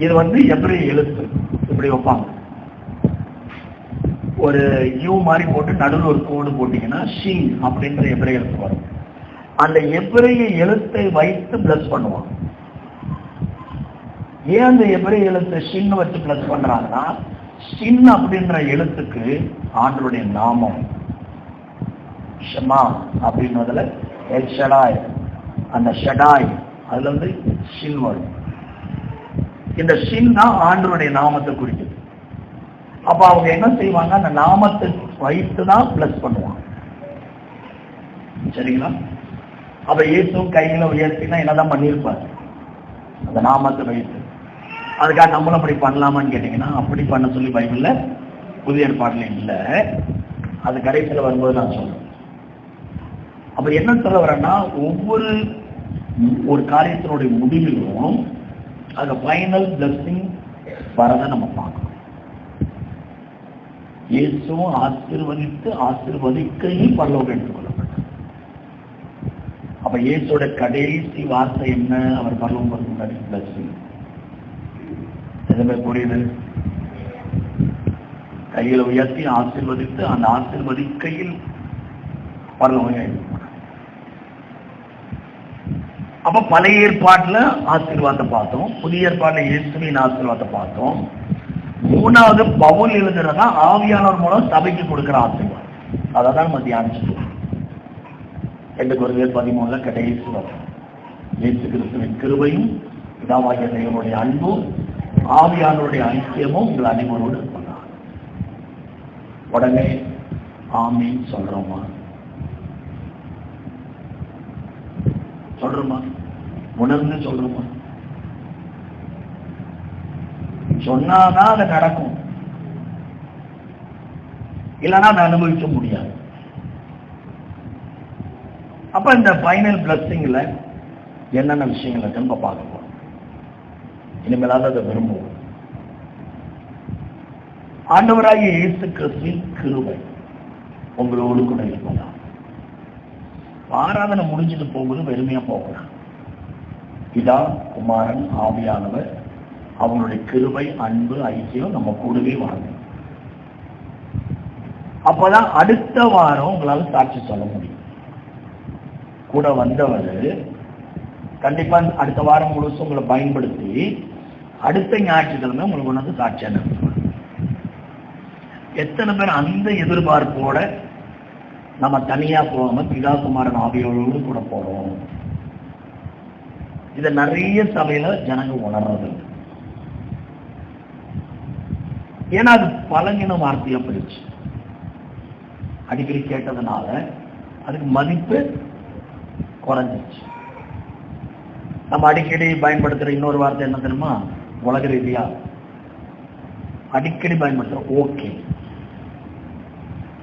இது எபிரேய எழுத்து இப்படி வைப்பாங்க. ஒரு யூ மாதிரி போட்டு நடுவில் ஒரு கோடு போட்டீங்கன்னா ஷின் அப்படின்ற எபிரேய எழுத்து வரும். அந்த எபிரேய எழுத்தை வைத்து பிளஸ் பண்ணுவாங்க. ஏன் அந்த எபிரேய எழுத்தை ஷின் வச்சு பிளஸ் பண்றாங்கன்னா, ஷின் அப்படின்ற எழுத்துக்கு ஆண்டவருடைய நாமம் ஷமா அப்படின்றதுல எல் ஷடாய், அந்த ஷடாய் அதுல ஷின் வரும். இந்த ஷின் தான் ஆண்டவருடைய நாமத்தை குறிக்குது. அப்ப அவங்க என்ன செய்வாங்க? அந்த நாமத்தை வைத்து தான் பிளஸ் பண்ணுவாங்க. சரிங்களா? அப்ப இயேசுவும் கையில உயர்த்தினா என்னதான் பண்ணியிருப்பாரு? அந்த நாமத்தை வைத்து. அதுக்காக நம்மளும் அப்படி பண்ணலாமான்னு கேட்டீங்கன்னா, அப்படி பண்ண சொல்லி பைபிள்ல புதிய ஏற்பாடுல இல்லை. அது கடைசியில் வரும்போது நான் சொல்றேன். அப்ப என்ன சொல்ல வரேன்னா, ஒரு காரியத்தினுடைய முடிவிலும் அது ஃபைனல் பிளஸிங் வரதை நம்ம பார்க்கணும். இயேசுவும் ஆசீர்வதிக்கையும் பரலோகம் எடுத்துக்கொள்ளப்பட்டார். அப்ப இயேசுவோட கடைசி வார்த்தை என்ன? அவர் பரலோகம் முன்னாடி பிளஸிங். எதுவுமே புரியுது? கையில உயர்த்தி ஆசீர்வதித்து, அந்த ஆசீர்வதிக்கையில் பரலோகம் எடுத்துக்கொண்டார். அப்ப பழைய ஏற்பாட்டுல ஆசீர்வாதத்தை பார்த்தோம், புதிய ஏற்பாட்டுல இயேசுவின் ஆசீர்வாதத்தை பார்த்தோம். 3வது பவுல் எழுதுறதா ஆவியானவர் மூலம் சபைக்கு கொடுக்கிற ஆசீர்வாதம். அதான் நம்ம தியானிச்சுட்டோம். 2 கொரிந்தியர் 13 கடைசி வரும். இயேசு கிறிஸ்துவின் கிருபையும் பிதாவாகிய தேவனுடைய அன்பும் ஆவியானவருடைய ஐக்கியமும் உங்கள் அனைவரோடு இருப்பாங்க. உடனே ஆமீன் சொல்றோமா? சொல்றோமா? உணர்ந்து சொல்றோமா? சொன்னாதான் அது நடக்கும், இல்லைன்னா அதை அனுபவிக்க முடியாது. அப்ப இந்த ஃபைனல் பிளஸிங்ல என்னென்ன விஷயங்களை திரும்ப பார்க்க போறோம். இனிமேலாவது அதை விரும்புவோம். ஆண்டவராகிய இயேசு கிறிஸ்துவின் கிருபை உங்களோடு கூட இருப்பதா. ஆராதனை முடிஞ்சிட்டு போகும்போது வெறுமையா போகலாம். பிதா, குமாரன், ஆவியானவர் அவங்களுடைய கிருபை, அன்பு, ஐக்கியம் நம்ம கூடவே வாங்க. அப்பதான் அடுத்த வாரம் உங்களால சாட்சி சொல்ல முடியும். கூட வந்தவர் கண்டிப்பா அடுத்த வாரம் முழுசும் உங்களை பயன்படுத்தி அடுத்த ஞாயிற்றுக்கிழமை உங்களுக்கு வந்து சாட்சியா நடத்துவாங்க. எத்தனை பேர் அந்த எதிர்பார்ப்போட நம்ம தனியா போகாம பிதா, குமாரன், ஆவியோடு கூட போறோம்? இதை நிறைய சபையில ஜனங்க உணர்றது. ஏன்னா அது பழங்கின வார்த்தையா போயிடுச்சு. அடிக்கடி கேட்டதுனால அதுக்கு மதிப்பு குறைஞ்சிச்சு. நம்ம அடிக்கடி பயன்படுத்துற இன்னொரு வார்த்தை என்ன தெரியுமா? உலக ரீதியா அடிக்கடி பயன்படுத்துறோம் ஓகே.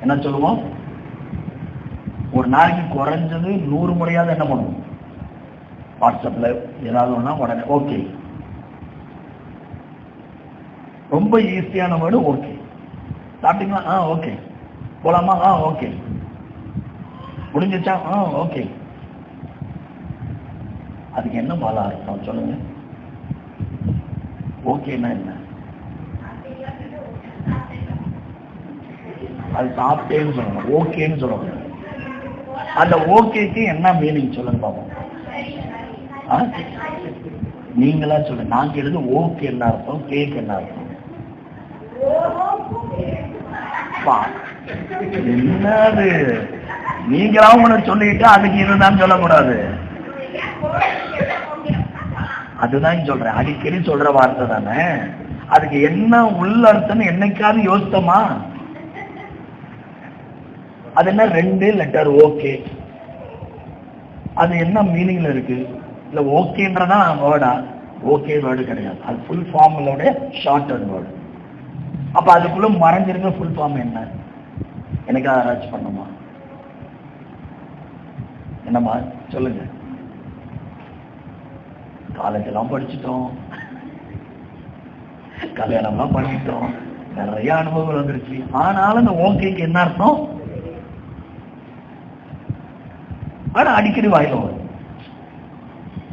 என்ன சொல்லுவோம்? ஒரு நாளைக்கு குறைஞ்சது 100 முறையாவது என்ன பண்ணுவோம்? வாட்ஸ்அப்ல ஏதாவது ஒண்ணா உடனே ஓகே. ரொம்ப ஈஸியான வேர்டு ஓகே. சாப்பிட்டீங்களா? ஓகே. போலாமா? ஓகே. முடிஞ்சிச்சா? ஓகே. அதுக்கு என்ன பால அர்த்தம் சொல்லுங்க? ஓகேன்னா என்ன? அது சாப்பிட்டேன்னு சொல்லணும், ஓகேன்னு சொல்லணும். அந்த ஓகேக்கு என்ன மீனிங் சொல்லுங்க பாப்போம். நீங்களா சொல்லுங்க. நான் கேட்டது ஓகே என்ன அர்த்தம், கேக் என்ன அர்த்தம்? என்னது நீங்களாவும் ஒண்ணு சொல்லிட்டு அதுக்கு இதுதான் சொல்லக்கூடாது. அதுதான் சொல்றேன், அடிக்கடி சொல்ற வார்த்தை தானே. அதுக்கு என்ன உள்ள அர்த்தம் என்னைக்காவது யோசித்தோமா? அது என்ன 2 லெட்டர் ஓகே, அது என்ன மீனிங்ல இருக்கு? இல்ல ஓகேன்றதான் வேர்டா? ஓகே வேர்டு கிடையாது, அது ஃபுல் ஃபார்மோட ஷார்ட் வேர்டு. அப்ப அதுக்குள்ள மறைஞ்சிருக்க ஃபுல் ஃபார்ம் என்ன? எனக்கு ஆராய்ச்சி பண்ணுமா? என்னம்மா சொல்லுங்க. காலேஜ் எல்லாம் படிச்சுட்டோம், கல்யாணம்லாம் பண்ணிட்டோம், நிறைய அனுபவங்கள் வந்துருச்சு. ஆனாலும் இந்த ஓகேக்கு என்ன அர்த்தம்? ஆனா அடிக்கடி வாயில வரும்,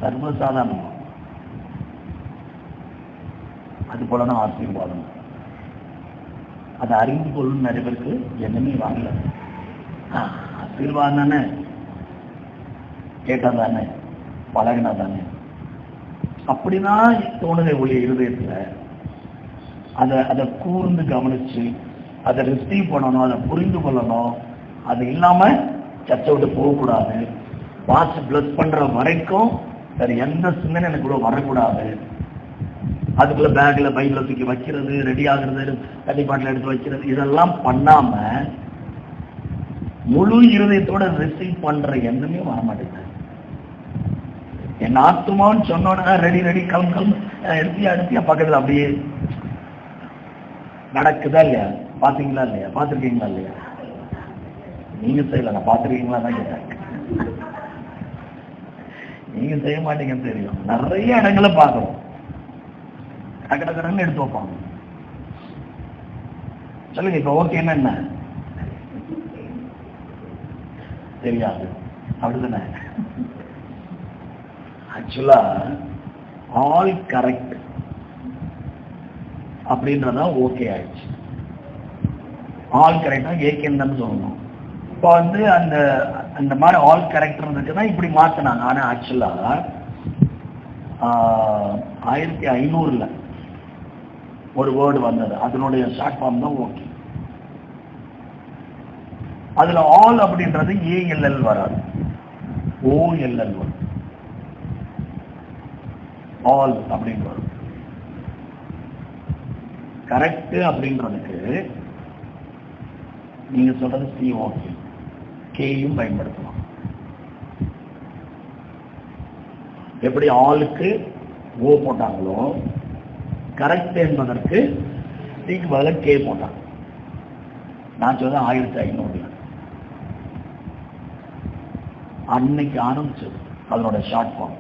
சர்வசாதாரணம். அது போலதான் ஆசீர்வாதம். அதை அறிந்து கொள்ளும் நிறைய பேருக்கு என்னமே வாங்கல. ஆசீர்வாதம் தானே, கேட்டா தானே, பழகினா தானே, அப்படிதான் தோணுதை ஒளிய இருதயத்துல. அதை கூர்ந்து கவனிச்சு அதை ரிசீவ் பண்ணணும், அதை புரிந்து கொள்ளணும். அது இல்லாம சர்ச்சை விட்டு போகக்கூடாது. வாட்ச் பிளஸ் பண்ற வரைக்கும் வேற எந்த சிந்தனை எனக்கு கூட வரக்கூடாது. அதுக்குள்ள பேக்ல பைபிள தூக்கி வைக்கிறது, ரெடி ஆகுறது, தண்ணி பாட்டில் எடுத்து வைக்கிறது, இதெல்லாம் பண்ணாம முழு இருதயத்தோட ரிசீவ் பண்ற எண்ணமே வரமாட்டேங்குது. என் ஆத்துமான்னு சொன்னோன்னா ரெடி ரெடி கிளம்பு எடுத்தியா பக்கத்துல அப்படியே நடக்குதா இல்லையா? பாத்தீங்களா இல்லையா? பாத்திருக்கீங்களா இல்லையா? நீங்க செய்யல, நான் பாத்திருக்கீங்களா தான் கேட்டேன். நீங்க செய்ய மாட்டீங்கன்னு தெரியும். நிறைய இடங்களை பார்க்கணும், கடற்கடன்னு எடுத்து வைப்பாங்க. சொல்லுங்க இப்ப ஓகே என்ன தெரியாது, அப்படிதானே? ஆக்சுவலா ஆல் கரெக்ட் அப்படின்றதா ஓகே ஆயிடுச்சு. ஆல் கரெக்டா ஏகேன்னு சொல்லணும். இப்போ அந்த மாதிரி ஆல் கரெக்ட் இருந்துச்சுன்னா இப்படி மாத்தினாங்க. ஆனா ஆக்சுவலா 1500 ஒரு வேர்டு வந்தது, அதனுடைய ஷார்ட் ஃபார்ம் தான் ஓகே. அதுல ஆல் அப்படின்றது ஏஎல்எல் வராது, ஓஎல்எல் வரும். ஆல் அப்படின்னு வரும். கரெக்ட் அப்படின்றதுக்கு நீங்க சொல்றது சிஓகே, கேயும் பயன்படுத்தலாம். எப்படி ஆளுக்கு ஓ போட்டாங்களோ, கரெக்ட் என்பதற்கு சிக்கு பதிலாக கே போட்டாங்க. நான் சொல்ல 1500 அன்னைக்கு ஆரம்பிச்சது அதனோட ஷார்ட் ஃபார்ம்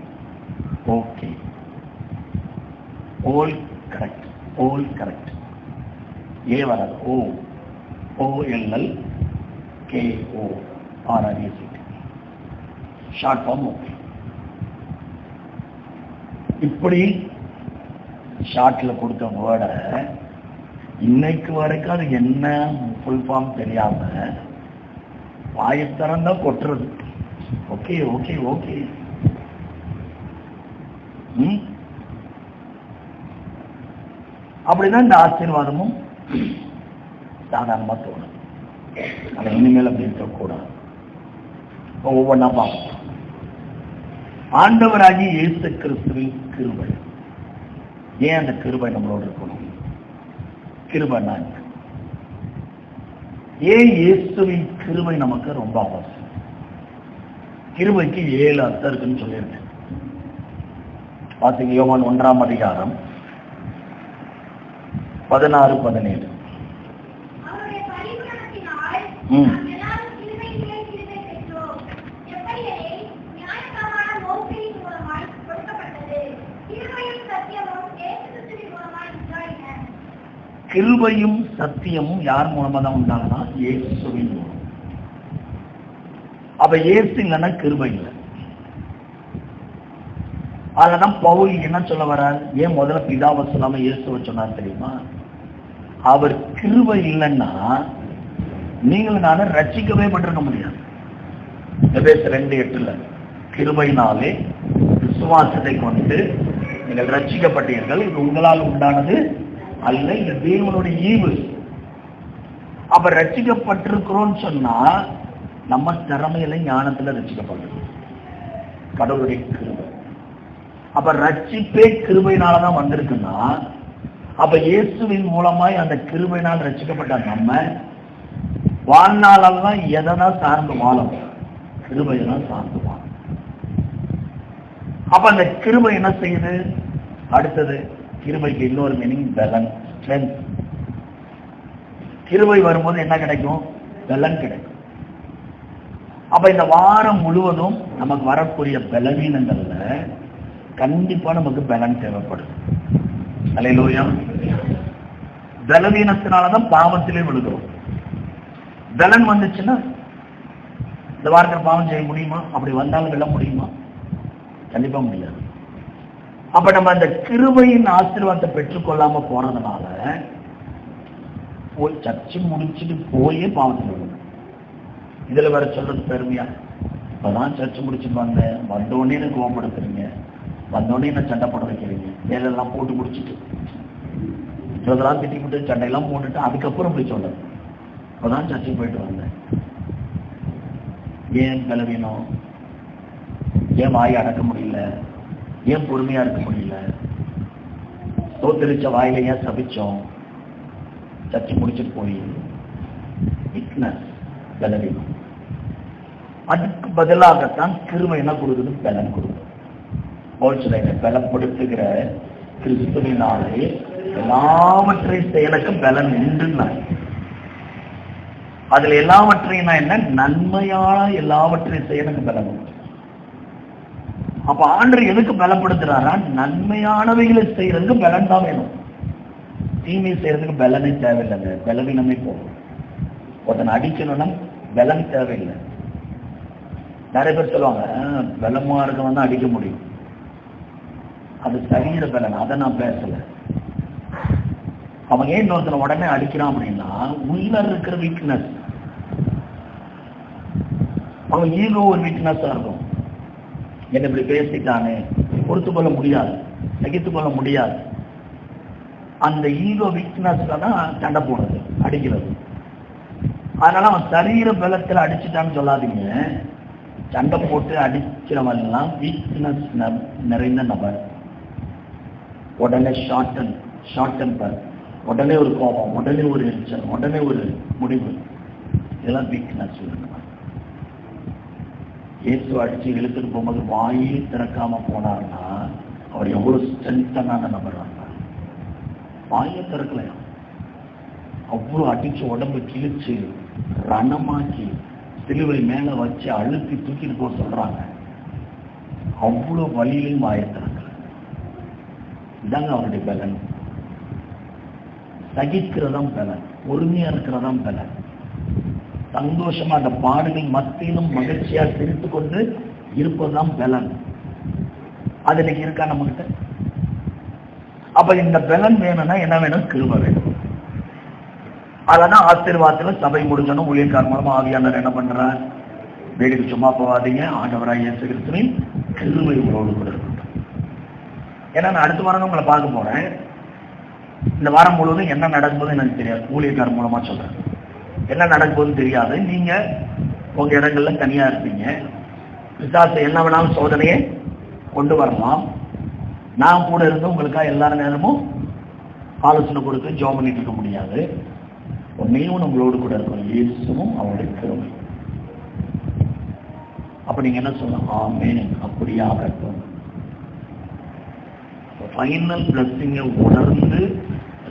ஓகே. ஓல் கரெக்ட், ஓல் கரெக்ட், ஏ வராது, ஓ OLL KO ஆர்ஆர்ஏசி short form okay. இப்படி ஷார்ட்ல கொடுத்த வேர்டை இன்னைக்கு வரைக்கும் அது என்ன ஃபுல் ஃபார்ம் தெரியாம வாயத்திறந்தா கொட்டுறது. Okay okay okay. அப்படிதான் இந்த ஆசீர்வாதமும் சாதாரணமா தோணும். அதை இனிமேல் அப்படி இருக்கக்கூடாது. ஒவ்வொன்றா பார்ப்போம். ஆண்டவராகிய இயேசு கிறிஸ்துவின் கிருபை. ஏன் அந்த கிருபை நம்மளோட இருக்கணும்? கிருபை தான். ஏன் இயேசுவின் கிருபை நமக்கு ரொம்ப அவசியம்? கிருபைக்கு 7 அர்த்தம் இருக்குன்னு சொல்லியிருக்கேன். பாத்தீங்க, யோவான் 1ஆம் அதிகாரம் 16-17. கிருபையும் சத்தியமும் யார் மூலமா தான் உண்டானா? இயேசுவின் மூலம். அப்ப இயேசு இல்லைன்னா கிருபை இல்லை. அதனாலதான் பவுல் என்ன சொல்ல வர்றார்? ஏன் முதல்ல பிதாவை சொல்லாம இயேசுவை சொன்னார் தெரியுமா? அவர் கிருபை இல்லைன்னா நீங்கள் நானும் ரட்சிக்கவே பட்டிருக்க முடியாது. எபேசியர் 2:8 கிருபையினாலே விசுவாசத்தை கொண்டு நீங்கள் ரட்சிக்கப்பட்டீர்கள், இது உங்களால் உண்டானது அல்ல, இது தேவனுடைய ஈவு. அப்ப ரட்சிக்கப்பட்டிருக்கிறோம் சொன்னா நம்ம திறமையில ஞானத்துல ரட்சிக்கப்படுறது கடவுளுடைய கிருபை. அப்ப ரட்சிப்பே கிருபையினாலதான் வந்திருக்குன்னா, அப்ப இயேசுவின் மூலமாய் அந்த கிருபையினால் ரட்சிக்கப்பட்ட நம்ம வாழ்நாளெல்லாம் எதனா சார்ந்து வாழும்? கிருபையெல்லாம் சார்ந்து வாழும். அப்ப அந்த கிருபை என்ன செய்யுது? அடுத்தது கிருபைக்கு இன்னொரு மீனிங் பலன், ஸ்ட்ரென்த். கிருபை வரும்போது என்ன கிடைக்கும்? பலன் கிடைக்கும். அப்ப இந்த வாரம் முழுவதும் நமக்கு வரக்கூடிய பலவீனங்கள்ல கண்டிப்பா நமக்கு பலன் தேவைப்படுது. அல்லேலூயா. பலவீனத்தினாலதான் பாவத்திலே விழுகிறோம். பலன் வந்துச்சுன்னா இந்த வாரத்தில் பாவம் செய்ய முடியுமா? அப்படி வந்தாலும் வெல்ல முடியுமா? கண்டிப்பா முடியாது. அப்ப நம்ம அந்த கிருபையின் ஆசீர்வாதத்தை பெற்றுக்கொள்ளாம போறதுனால போய் சர்ச்சை முடிச்சுட்டு போயே பாவத்தில் விழுங்க. இதுல வேற சொல்றது பெருமையா, இப்பதான் சர்ச்சை முடிச்சுட்டு வந்தோடனே எனக்கு கோபப்படுத்துறீங்க, வந்தோடனே என்ன சண்டை போட வைக்கிறீங்க, வேலையெல்லாம் போட்டு முடிச்சுட்டு இதெல்லாம் திட்டிவிட்டு சண்டையெல்லாம் போட்டுட்டு அதுக்கப்புறம் போய் சொல்றது இப்பதான் சர்ச்சைக்கு போயிட்டு வந்தேன். ஏன் பலவீனம்? ஏன் வாயை அடக்க முடியல? ஏன் பொறுமையா இருக்க முடியல? தோத்தரிச்ச வாயில ஏன் சபிச்சோம்? சர்ச்சை முடிச்சுட்டு போய் வீக்னஸ், பலவீனம். அதுக்கு பதிலாகத்தான் கிருபை என்ன கொடுக்குது? பலன் கொடுக்குது. பலப்படுத்துகிற கிறிஸ்துவினாலே எல்லாவற்றையும் செயலுக்கு பலன் உண்டு. அதுல எல்லாவற்றையும் என்ன? நன்மையான எல்லாவற்றையும் செயலுக்கு பலன் உண்டு. அப்ப ஆண்டவர் எதுக்கு பலப்படுத்துறாரா? நன்மையானவைகளை செய்யறதுக்கு பலன் தான் வேணும். தீமை செய்யறதுக்கு பலனே தேவையில்லைங்க, பலவீனமே போகும். ஒருத்தனை அடிக்கணும்னா பலன் தேவையில்லை. நிறைய பேர் சொல்லுவாங்க பலமா இருக்கவன் தான் அடிக்க முடியும். அது சரீர பலன், அதை நான் பேசல. அவன் ஏன் இன்னொருத்தனை உடனே அடிக்கிறான் அப்படின்னா உள்ள இருக்கிற வீக்னஸ். அவன் ஈகோ ஒரு வீக்னஸா இருக்கும். என்ன இப்படி பேசிட்டானே, பொறுத்து கொள்ள முடியாது, சகித்து கொள்ள முடியாது. அந்த ஈகோ வீக்னஸ்ல தான் சண்டை போடுறது, அடிக்கிறது. அதனால அவன் சரீர பலத்தில் அடிச்சுட்டான்னு சொல்லாதீங்க. சண்டை போட்டு அடிக்கிறவன் எல்லாம் வீக்னஸ் நிறைந்த நபர். உடனே ஷார்ட் டெம்பர், உடனே ஒரு கோபம், உடனே ஒரு எரிச்சல், உடனே ஒரு முடிவு, இதெல்லாம் வீக்னஸ். இயேசு அடிச்சு இழுத்துட்டு போகும்போது வாயே திறக்காம போனார்னா அவர் எவ்வளவு ஸ்ட்ரென்த்தனான நபர். வாயை திறக்கலையா? அவ்வளவு அடிச்சு உடம்பு கிழிச்சு ரணமாக்கி சிலுவை மேல வச்சு அழுத்தி தூக்கிட்டு போக சொல்றாங்க. அவ்வளவு வழியிலையும் வாயை திறக்கல. இதாங்க அவருடைய பலன். சகிக்கிறதாம் பலன், பொறுமையா இருக்கிறதாம் பலன். சந்தோஷமா அந்த பாடுகளின் மத்தியிலும் மகிழ்ச்சியா சிரித்து கொண்டு இருப்பதுதான் பலன். அது இன்னைக்கு இருக்கா நம்ம கிட்ட? அப்ப இந்த பலன் வேணும்னா என்ன வேணும்? கிருபை வேணும். அதான் ஆசீர்வாதத்துல சபை முடிஞ்சோம் ஊழியக்கார மூலமா ஆவியானவர் என்ன பண்றார்? வீடுக்கு சும்மா போகாதீங்க, ஆண்டவராய் இயேசு கிறிஸ்துவின் கிருபை உங்களோடு கூட இருக்கட்டும். ஏன்னா நான் அடுத்த வாரம் உங்களை பார்க்க போறேன். இந்த வாரம் முழுவதும் என்ன நடக்கும்போது எனக்கு தெரியாது. ஊழியக்கார மூலமா சொல்றேன். என்ன நடக்கும்போதுன்னு தெரியாது. நீங்க உங்க இடங்கள்ல தனியா இருப்பீங்க. பிசாசு என்ன வேணாலும் சோதனையை கொண்டு வரலாம். நான் கூட இருந்து உங்களுக்காக எல்லா நேரமும் ஆலோசனை கொடுத்து ஜெபம் பண்ணிட்டு இருக்க முடியாது. உண்மையும் உங்களோடு கூட இருக்கும் இயேசுவும் அவருடைய கிருபை. அப்ப நீங்க என்ன சொல்லலாம்? ஆமென், அப்படியே ஆகட்டும். ஃபைனல் பிளஸிங்கை உணர்ந்து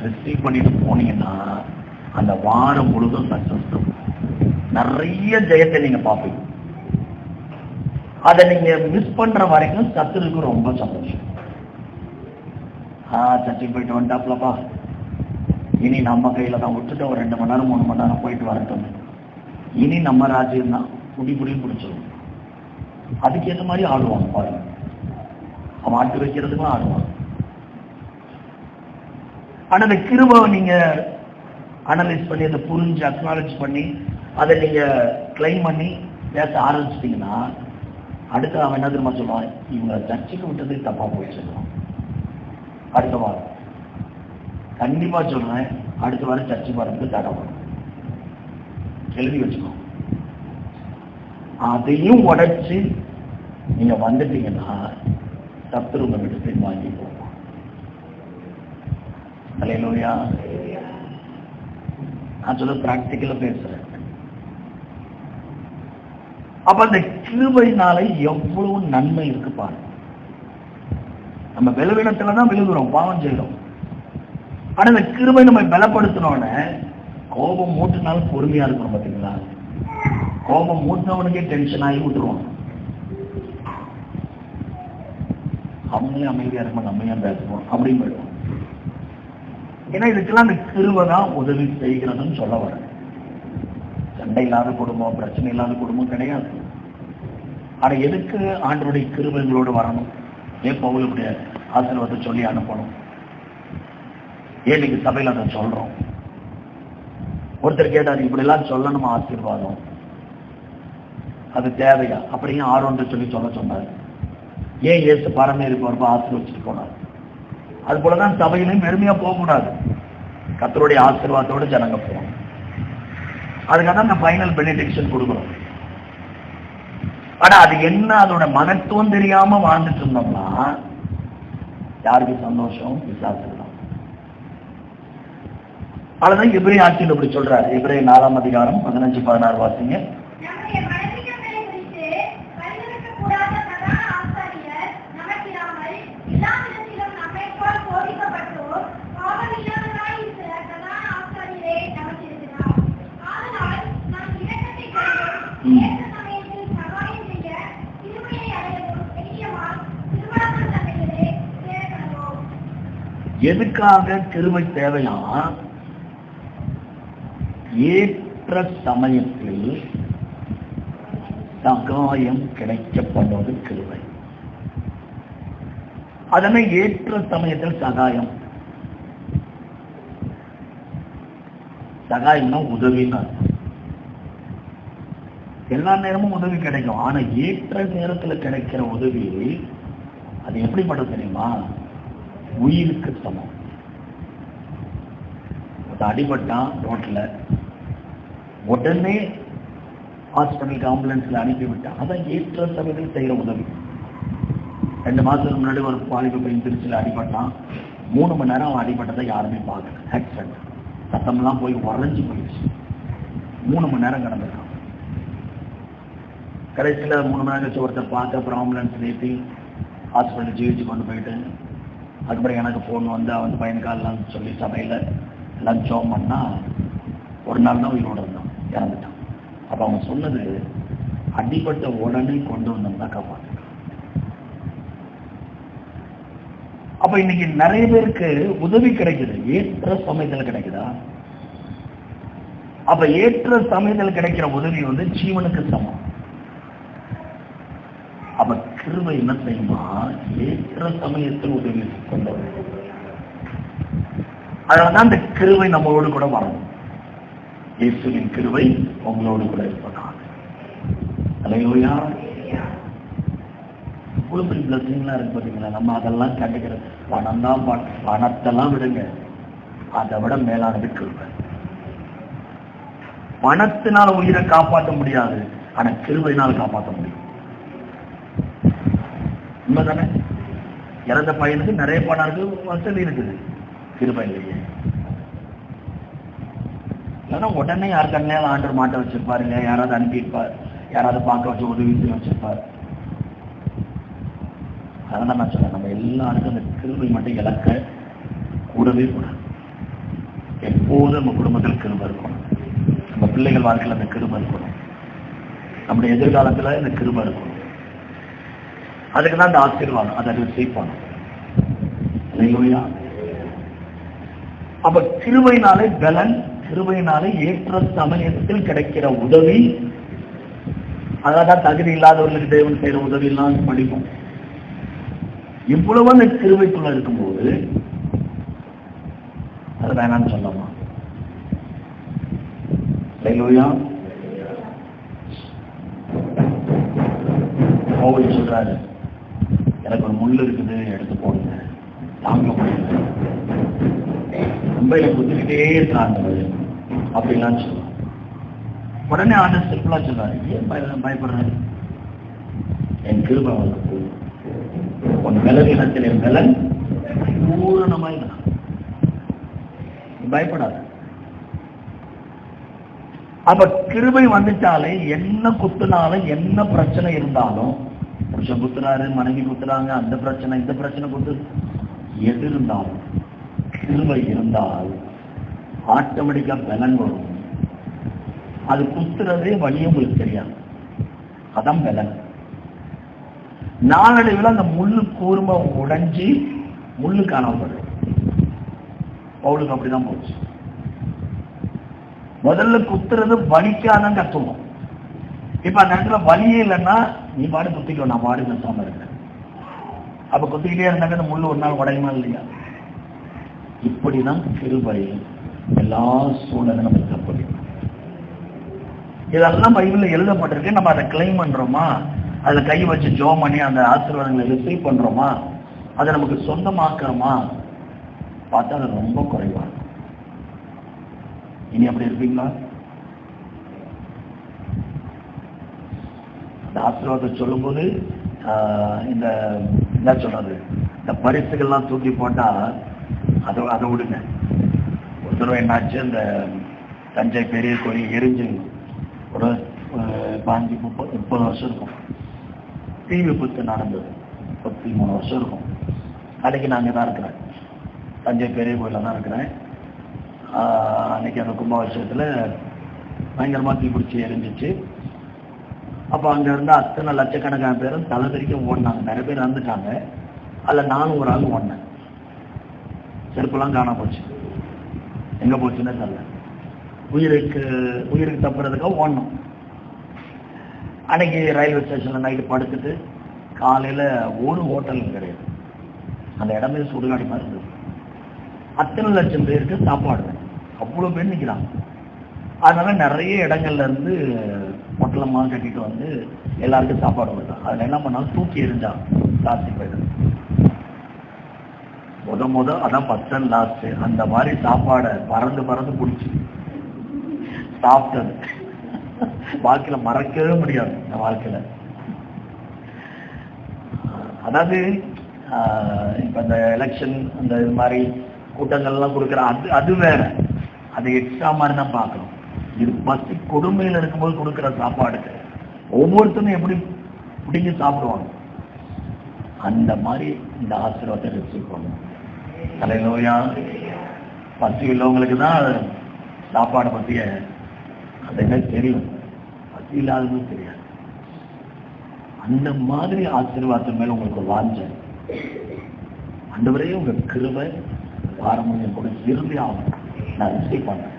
ரிசீவ் பண்ணிட்டு போனீங்கன்னா அந்த வாரம் முழுதும் சக்சஸ். நிறைய ஜெயத்தை நீங்க பார்ப்பீங்க. அதை நீங்க மிஸ் பண்ற வரைக்கும் சத்துருக்கு ரொம்ப சந்தோஷம். சர்ச்சைக்கு போயிட்டு வந்துட்டாப்லப்பா, இனி நம்ம கையில தான், விட்டுட்டு ஒரு 2 மணி நேரம் 3 மணி நேரம் போயிட்டு வரட்டும், இனி நம்ம ராஜ்யம் தான், புடியும் பிடிச்சிடும். அதுக்கேற்ற மாதிரி ஆடுவாங்க பாருங்க. அவன் ஆட்டு வைக்கிறதுக்கும் ஆடுவான். ஆனா அந்த கிருபை நீங்க அனலைஸ் பண்ணி அதை புரிஞ்சு அக்னாலேஜ் பண்ணி அதை நீங்க கிளைம் பண்ணி பேச ஆரம்பிச்சிட்டீங்கன்னா அடுத்து அவன் என்ன தெரியுமா சொல்லுவான்? இவங்க சர்ச்சைக்கு விட்டது தப்பா போய் சொல்லுவான். அடுத்த வாரம் கண்டிப்பா சொல்றேன், அடுத்த வாரம் சர்ச்சைக்கு வரதுக்கு தடை வரும். எழுதி வச்சுக்கோ. அதையும் உடைச்சு நீங்க வந்துட்டீங்கன்னா சத்துரு உங்க விட்டு பின்வாங்கி போவோம். அல்லேலூயா. நான் சொல்ல பிராக்டிக்கலா பேசுறேன். அப்ப அந்த கிருபையினால எவ்வளவு நன்மை இருக்கு பாருங்க. நம்ம பலவீனத்துலதான் விழுகிறோம், பாவம் செய்யறோம். ஆனா இந்த கிருபை நம்ம பலப்படுத்தினோன்னு கோபம் மூட்டினாலும் பொறுமையா இருக்கணும். பாத்தீங்களா, கோபம் மூட்டினவனுக்கே டென்ஷன் ஆகி விட்டுருவாங்க. அவங்களே அமைதியா இருக்கணும், நம்ம ஏன் பேசணும் அப்படின்னு போயிடுவோம். ஏன்னா இதுக்கெல்லாம் அந்த கிருபை தான் உதவி செய்கிறதுன்னு சொல்ல வரேன். சண்டை இல்லாத குடும்பம், பிரச்சனை இல்லாத குடும்பம் கிடையாது. ஆனா எதுக்கு ஆண்டவருடைய கிருபைகளோடு வரணும்? ஏன் பவுல் இப்படி ஆசீர்வாதத்தை சொல்லி அனுப்பணும்? ஏன் இன்னைக்கு சபையில் அதை சொல்றோம்? ஒருத்தர் கேட்டார், இப்படி எல்லாம் சொல்லணுமா ஆசீர்வாதம், அது தேவையா? அப்படியும் ஆர்வம் சொல்லி சொல்ல சொன்னார். ஏன் இயேசு பரமேறி போறப்ப ஆசீர்வச்சிட்டு போனார்? அது போலதான் சபையிலையும் பெருமையா போகக்கூடாது. கர்த்தருடைய ஆசீர்வாதத்தோடு ஜனங்க போகணும். அதுக்காக தான் நான் ஃபைனல் பெனிடிக்ஷன் கொடுக்குறோம். ஆனா அது என்ன, அதோட மகத்துவம் தெரியாம வாழ்ந்துட்டு இருந்தோம்னா யாருக்கு சந்தோஷம்? விசுவாசம் தான். அதுதான் எபிரேய ஆட்சியில் இப்படி சொல்றாரு. எபிரேய 4ஆம் அதிகாரம் 15-16 வாசிங்க. எதுக்காக கிருபை தேவையா? ஏற்ற சமயத்தில் சகாயம் கிடைக்கப்படுவது கிருபை. அதனை ஏற்ற சமயத்தில் சகாயம், சகாயம்னா உதவின்னு அர்த்தம். எல்லா நேரமும் உதவி கிடைக்கும். ஆனா ஏற்ற நேரத்தில் கிடைக்கிற உதவி அது எப்படிப்பட்டது தெரியுமா? உயிருக்கு சமம். அடிபட்டான் ரோட்ல, உடனே ஹாஸ்பிட்டலுக்கு ஆம்புலன்ஸ்ல அனுப்பிவிட்டான். அதான் ஏற்ற சமயத்தில் செய்யற உதவி. 2 மாசத்துக்கு முன்னாடி ஒரு பாலிபு பையன் திருச்சியில் அடிபட்டான். 3 மணி நேரம் அவன் அடிபட்டதை யாருமே பார்க்கல. ஆக்சிடென்ட், சத்தம்லாம் போய் உறைஞ்சு போயிடுச்சு. 3 மணி நேரம் கிடந்திருக்கான். கடைசியில் 3 மணி நேரம் கழிச்சு ஒருத்தர் பார்த்து அப்புறம் ஆம்புலன்ஸ் ஏற்றி ஹாஸ்பிட்டல் ஜிஹெச்சு கொண்டு போயிட்டு அதுக்கப்புறம் எனக்கு ஃபோன் வந்து அவன் பையனுக்காலாம் சொல்லி சபையில் லஞ்சம் பண்ணா 1 நாள் தான் உயிரோடு இருந்தான், இறந்துட்டான். அப்போ அவன் சொன்னது, அடிபட்ட உடனே கொண்டு வந்தோம்னா காப்பாற்று. அப்ப இன்னைக்கு நிறைய பேருக்கு உதவி கிடைக்குது, ஏற்ற சமயத்தில் கிடைக்குதா? அப்ப ஏற்ற சமயத்தில் கிடைக்கிற உதவி வந்து ஜீவனுக்கு சமம். அப்ப கிருபை என்ன செய்யுமா? ஏற்ற சமயத்தில் உதவி கொண்டு வரும். அதனால்தான் அந்த கிருபை நம்மளோடு கூட வரணும். இயேசுவின் கிருபை உங்களோடு கூட இருப்பதாக. அல்லேலூயா. இவ்வளவு பெரிய பிளஸிங்லாம் இருக்கு பார்த்தீங்களா? நம்ம அதெல்லாம் கண்டுக்கிறது. பணம் தான், பணத்தெல்லாம் விடுங்க, அதை விட மேலானது கிருபை. பணத்தினால உயிரை காப்பாற்ற முடியாது, ஆனா கிருபையினால் காப்பாற்ற முடியும். உண்மைதானே? இறந்த பையனுக்கு நிறைய பணம் இருக்கு, வசதி இருக்குது, கிருபை இல்லையே. இல்லைன்னா உடனே யார் கண்ணையால் ஆண்டவர் மாட்ட வச்சிருப்பாருங்க, யாராவது அனுப்பியிருப்பார், யாராவது பார்க்க வச்சு உதவி செய்ய வச்சிருப்பார். அதனால நான் சொல்றேன், நம்ம எல்லாருக்கும் அந்த கிருபை மட்டும் இழக்க கூடவே கூடாது. எப்போதும் நம்ம குடும்பத்தில் கிருபை இருக்கணும், நம்ம பிள்ளைகள் வாழ்க்கையில் அந்த கிருபை இருக்கணும், நம்முடைய எதிர்காலத்துல இந்த கிருபை இருக்கணும். அதுக்குதான் அந்த ஆசீர்வாதம், அதை ரிசீவ் பண்ணணும். அல்லேலூயா. அப்ப கிருபையினாலே பலன், கிருபையினாலே ஏற்ற சமயத்தில் கிடைக்கிற உதவி. அதான் தகுதி இல்லாதவர்களுக்கு தேவன் செய்யற உதவி எல்லாம் படிப்போம். இவ்வளவு அந்த கிருபைக்குள்ள இருக்கும்போது அது வேணாம்னு சொல்லலாம். அல்லேலூயா. பவுல் சொல்றாரு, எனக்கு ஒரு முள் இருக்குது, எடுத்து போடுங்க, தாங்க முடியல, ரொம்ப எனக்கு குத்திக்கிட்டே இருக்காங்க அப்படின்லாம் சொல்லுவாங்க. உடனே ஆண்டவர் சிம்பிளா சொல்றாரு, ஏன் பயப்படுறாரு? என் கிருபை வந்து உன் பலவீனத்தில் என் பலன் பூரணமாய் பயப்படாத. அப்ப கிருபை வந்துட்டாலே என்ன குத்துனாலும் என்ன பிரச்சனை இருந்தாலும், புருஷன் குத்துறாரு, மனைவி குத்துறாங்க, அந்த பிரச்சனை இந்த பிரச்சனை குத்து, எது இருந்தாலும் கிருபை இருந்தால் ஆட்டோமேட்டிக்கா பலன் வரும். அது குத்துறதே வழியும் உங்களுக்கு தெரியாது, அதான் பலன். நாளடைவில் அந்த முள்ளு கூர்மை உடைஞ்சி முள்ளு காணப்படும். பவுலுக்கு அப்படிதான் போச்சு. முதல்ல குத்துறது வலிக்காதான் கத்துவோம். இப்ப அந்த இடத்துல வலியே இல்லைன்னா நீ பாடு குத்திக்கோ, நான் பாடு கத்தாம இருக்கேன். அப்ப குத்திக்கிட்டே இருந்தாக்க அந்த முள்ளு ஒரு நாள் உடையுமா இல்லையா? இப்படிதான் கிருபை எல்லா சூழலும் நமக்கு தப்பு. இதெல்லாம் பைபிள்ல எழுதப்பட்டிருக்கு. நம்ம அதை கிளைம் பண்றோமா? அதுல கை வச்சு ஜோம் பண்ணி அந்த ஆசீர்வாதங்களை ரிசீவ் பண்றோமா? அதை நமக்கு சொந்தமாக்குறோமா? பார்த்தா அது ரொம்ப குறைவா இருக்கும். இனி அப்படி இருப்பீங்களா? அந்த ஆசீர்வாதத்தை சொல்லும் போது இந்த என்ன சொல்றது, இந்த பரிசுகள்லாம் தூக்கி போட்டா அதை விடுங்க. ஒரு தடவை என்னாச்சு, இந்த தஞ்சை பெரிய கோயில் எரிஞ்சு ஒரு 30 வருஷம் இருக்கும். தீ விபத்து நடந்தது, 33 வருஷம் இருக்கும். அன்னைக்கு நான் அங்கே தான் இருக்கிறேன், தஞ்சை பெரிய கோயிலில் தான் இருக்கிறேன். அன்னைக்கு அந்த கும்பாபிஷேகத்தில் பயங்கரமாக தீ பிடிச்சி எரிஞ்சிச்சு. அப்போ அங்கே இருந்த அத்தனை லட்சக்கணக்கான பேரும் தலை தெரிக்க ஓடினாங்க. நிறைய பேர் இறந்துட்டாங்க. அதில் நானும் ஒரு ஆள் ஓடினேன். செருப்பெல்லாம் காணா போச்சு, எங்கே போச்சுன்னே தெரியல. உயிருக்கு தப்புறதுக்காக ஓடணும். அன்னைக்கு ரயில்வே ஸ்டேஷனில் நைட்டு படுத்துட்டு காலையில் ஒரு ஹோட்டலும் கிடையாது. அந்த இடமே சுடுகாடி மாதிரி இருந்தது. அத்தனை லட்சம் பேருக்கு சாப்பாடு, அவ்வளோ பேர் நிற்கிறாங்க. அதனால நிறைய இடங்கள்ல இருந்து பொட்டலமாக கட்டிட்டு வந்து எல்லாருக்கும் சாப்பாடு கொடுத்தாங்க. அதில் என்ன பண்ணாலும் தூக்கி எரிஞ்சாங்க பிளாஸ்டிக் பையில. அதான் ஃபர்ஸ்ட் அண்ட் லாஸ்ட். அந்த மாதிரி சாப்பாடை பறந்து பிடிச்சி சாப்பிட்டது வாழ்க்கையில மறக்கவே முடியாது. இந்த வாழ்க்கையில அதாவது இப்ப இந்த எலெக்ஷன் அந்த இது மாதிரி கூட்டங்கள்லாம் கொடுக்குற அது வேற, அது எக்ஸ்ட்ரா மாதிரி தான் பார்க்கணும். இது பசி கொடுமையில இருக்கும்போது கொடுக்குற சாப்பாடுக்கு ஒவ்வொருத்தரும் எப்படி பிடிங்கி சாப்பிடுவாங்க. அந்த மாதிரி இந்த ஆசீர்வாதத்தை ரிசீவ் பண்ணணும். தலைநோயா பசி உள்ளவங்களுக்கு தான் சாப்பாடு பற்றிய அது என்ன தெரியும், பசி இல்லாததும் தெரியாது. அந்த மாதிரி ஆசீர்வாதத்தின் மேல உங்களுக்கு வாஞ்ச ஆண்டவரே உங்க கிருபை வாரம் கூட இறுதி ஆகும், நான் ரிசீவ் பண்ணேன்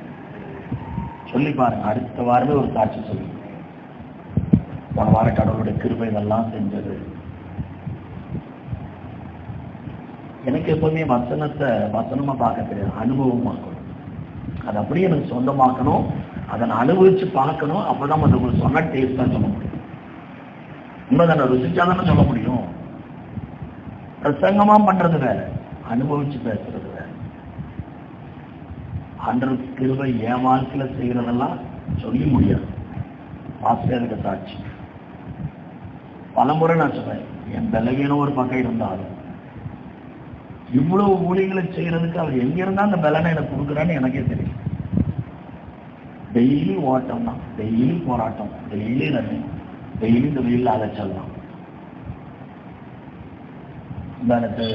சொல்லி பாருங்க. அடுத்த வாரமே ஒரு சாட்சி சொல்லி, போன வாரம் கடவுளுடைய கிருபை இதெல்லாம் செஞ்சது. எனக்கு எப்பவுமே வசனமா பார்க்க தெரியாது, அனுபவமாக்கணும். அதை அப்படியே எனக்கு சொந்தமாக்கணும், அதை நான் அனுபவிச்சு பார்க்கணும். அப்பதான் அதை உங்களுக்கு சொன்ன டேஸ்ட் தான் சொல்ல முடியும். உண்மைதான, ருசிச்சாதானே சொல்ல முடியும். பிரசங்கமா பண்றது வேற, அனுபவிச்சு பேசுறது வேற. ஆண்டவர் கிருபை என் வாழ்க்கையில செய்யறதெல்லாம் சொல்லி முடியாது. ஆசிரியருக்கு சாட்சி பலமுறை நான் சொல்றேன், என் பலவீனம் ஒரு பக்கம் இருந்தாலும் இவ்வளவு ஊழியர்களை செய்யறதுக்கு அவர் எங்க இருந்தா அந்த பலனை எனக்கு கொடுக்குறான்னு எனக்கே தெரியும். டெய்லி ஓட்டம் தான், டெய்லி போராட்டம், டெய்லி ரன்னிங், டெய்லி இந்த வெயில் அலைச்சல் தான். எனக்கு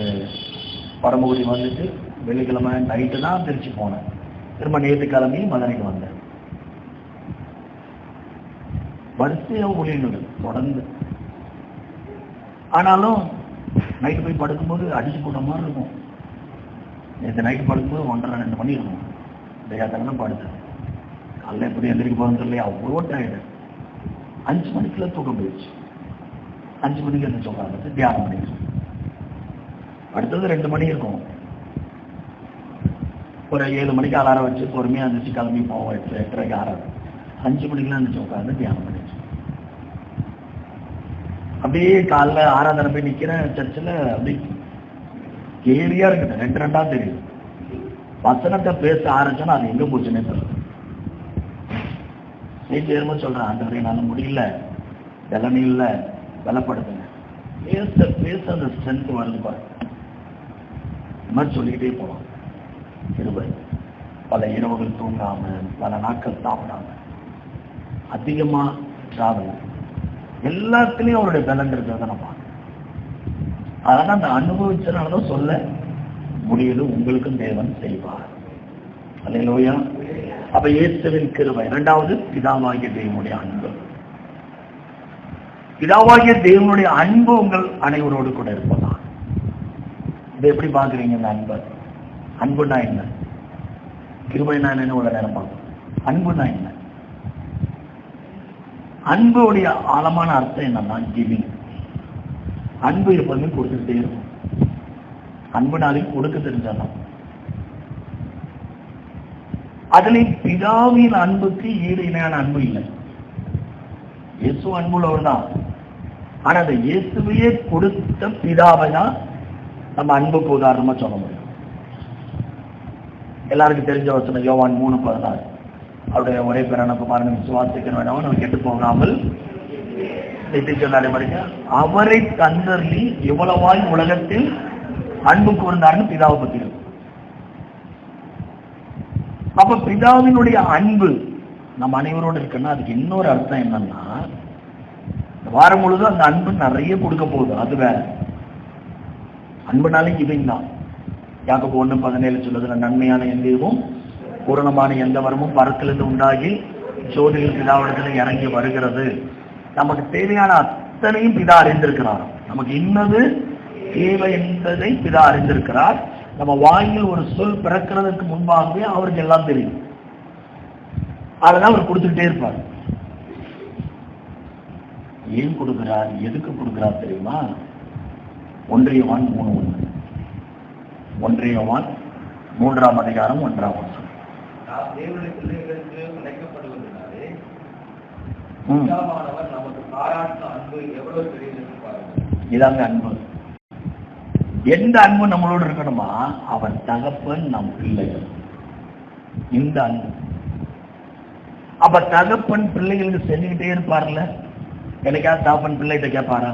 பரமக்குடி வந்துட்டு வெள்ளிக்கிழமை நைட்டு தான் திருச்சி போனேன். திரும்ப நேற்று கிளம்பி மதுரைக்கு வந்தேன். வரிசையா ஊழியர்கள் தொடர்ந்து. ஆனாலும் நைட்டு போய் படுக்கும்போது அடிச்சு போட்ட மாதிரி இருக்கும். நேற்று நைட்டு படுக்கும்போது 1:30-2 மணி இருக்கும். தெரியாதவங்க படுத்தேன். காலையில் எப்படி எந்திரிக்க போகிறோன்னு சொல்லி அவ்வளோ டயர்டு. 5 மணிக்குள்ள தூக்கம் போயிடுச்சு. 5 மணிக்கு எந்த சொல்றாங்க தியானம் பண்ணிடுச்சு. அடுத்தது 2 மணி இருக்கும். ஒரு 7 மணிக்கு அலாரம் வச்சு பொறுமையாக இருந்துச்சு கிளம்பி போவோம். 8:30க்கு ஆறாது. 5 மணிக்கெல்லாம் இருந்துச்சு உட்காந்து தியானம் பண்ணிடுச்சு. அப்படியே காலைல ஆராதனை போய் நிக்கிறேன் சர்ச்சில். அப்படி கேலியா இருக்குது, 2 தெரியும். வசனத்தை பேச ஆரம்பிச்சோன்னா அது எங்க போச்சுன்னே தெரியல. சேர்ந்து சொல்றேன், ஆண்டவரே நான் முடியல, பலன் இல்லை, பலப்படுத்துங்க. பேச பேச அந்த ஸ்ட்ரென்த் வருது பாரு. இந்த மாதிரி சொல்லிக்கிட்டே போகலாம். கிருபை. பல இரவுகள் தூங்காம, பல நாட்கள் சாப்பிடாம, அதிகமா டிராவல், எல்லாத்துலயும் அவருடைய பலன் இருக்கிறத நான் பார்க்கிறேன். அதனால அந்த அனுபவிச்சனாலதான் சொல்ல முடியுது, உங்களுக்கும் தேவன் செய்வார். அல்லேலூயா. அப்ப இயேசுவின் கிருபை. இரண்டாவது, பிதாவாகிய தேவனுடைய அன்பு. பிதாவாகிய தேவனுடைய அன்பு உங்கள் அனைவரோடு கூட இருப்பதா? இதை எப்படி பாக்குறீங்க? இந்த அன்பு, அன்புனா என்ன, கிருபைனா என்ன உள்ள நேரம் பார்க்கணும். அன்புனா என்ன? அன்புடைய ஆழமான அர்த்தம் என்னன்னா கிவிங். அன்பு இருப்பதுமே கொடுத்துட்டே இருக்கும். அன்புனாலையும் கொடுக்க தெரிஞ்சாலும் அதுலயும் பிதாவின் அன்புக்கு ஈடு இணையான அன்பு இல்லை. இயேசு அன்புள்ளவர் தான். ஆனா அந்த இயேசுவையே கொடுத்த பிதாவை தான் நம்ம அன்புக்கு உதாரணமா சொல்ல முடியும். எல்லாருக்கும் தெரிஞ்ச வசனம் யோவான் 3:16, அவருடைய ஒரே பேரான குமாரனை விசுவாசிக்க வேண்டாம், நம்ம கெட்டு போகாமல் சொன்னாலே படிக்க, அவரை தந்தர்லி எவ்வளவாய் உலகத்தில் அன்பு கூர்ந்தார்னு பிதாவை பத்தி இருக்கு. அப்ப பிதாவினுடைய அன்பு நம்ம அனைவரோடு இருக்குன்னா அதுக்கு இன்னொரு அர்த்தம் என்னன்னா, வாரம் முழுதும் அந்த அன்பு நிறைய கொடுக்க போகுது. அது வேற. அன்புனாலே கிவிங் தான். யாக்கோபு 1:17 சொல்லுதுல, நன்மையான எந்தவும் பூரணமான எந்த வரமும் பரத்திலிருந்து உண்டாகி ஜோதியில் பிதாவிடத்தில் இறங்கி வருகிறது. நமக்கு தேவையான அத்தனையும் பிதா அறிந்திருக்கிறார். நமக்கு இன்னது தேவை என்பதை பிதா அறிந்திருக்கிறார். நம்ம வாயில் ஒரு சொல் பிறக்கிறதுக்கு முன்பாகவே அவருக்கு எல்லாம் தெரியும். அதெல்லாம் அவர் கொடுத்துக்கிட்டே இருப்பார். ஏன் கொடுக்கிறார், எதுக்கு கொடுக்கிறார் தெரியுமா? 1 யோவான் 3:1. 1 யோவான் 3ஆம் அதிகாரம் 1ஆம் வசனம். இதாங்க அன்பு. எந்த அன்பு நம்மளோடு இருக்கணுமா? அவன் தகப்பன், நம் பிள்ளைகள். இந்த அன்பு. அப்ப தகப்பன் பிள்ளைகளுக்கு செஞ்சுக்கிட்டே இருப்பார்ல. எனக்காவது தகப்பன் பிள்ளைகிட்ட கேட்பாரா?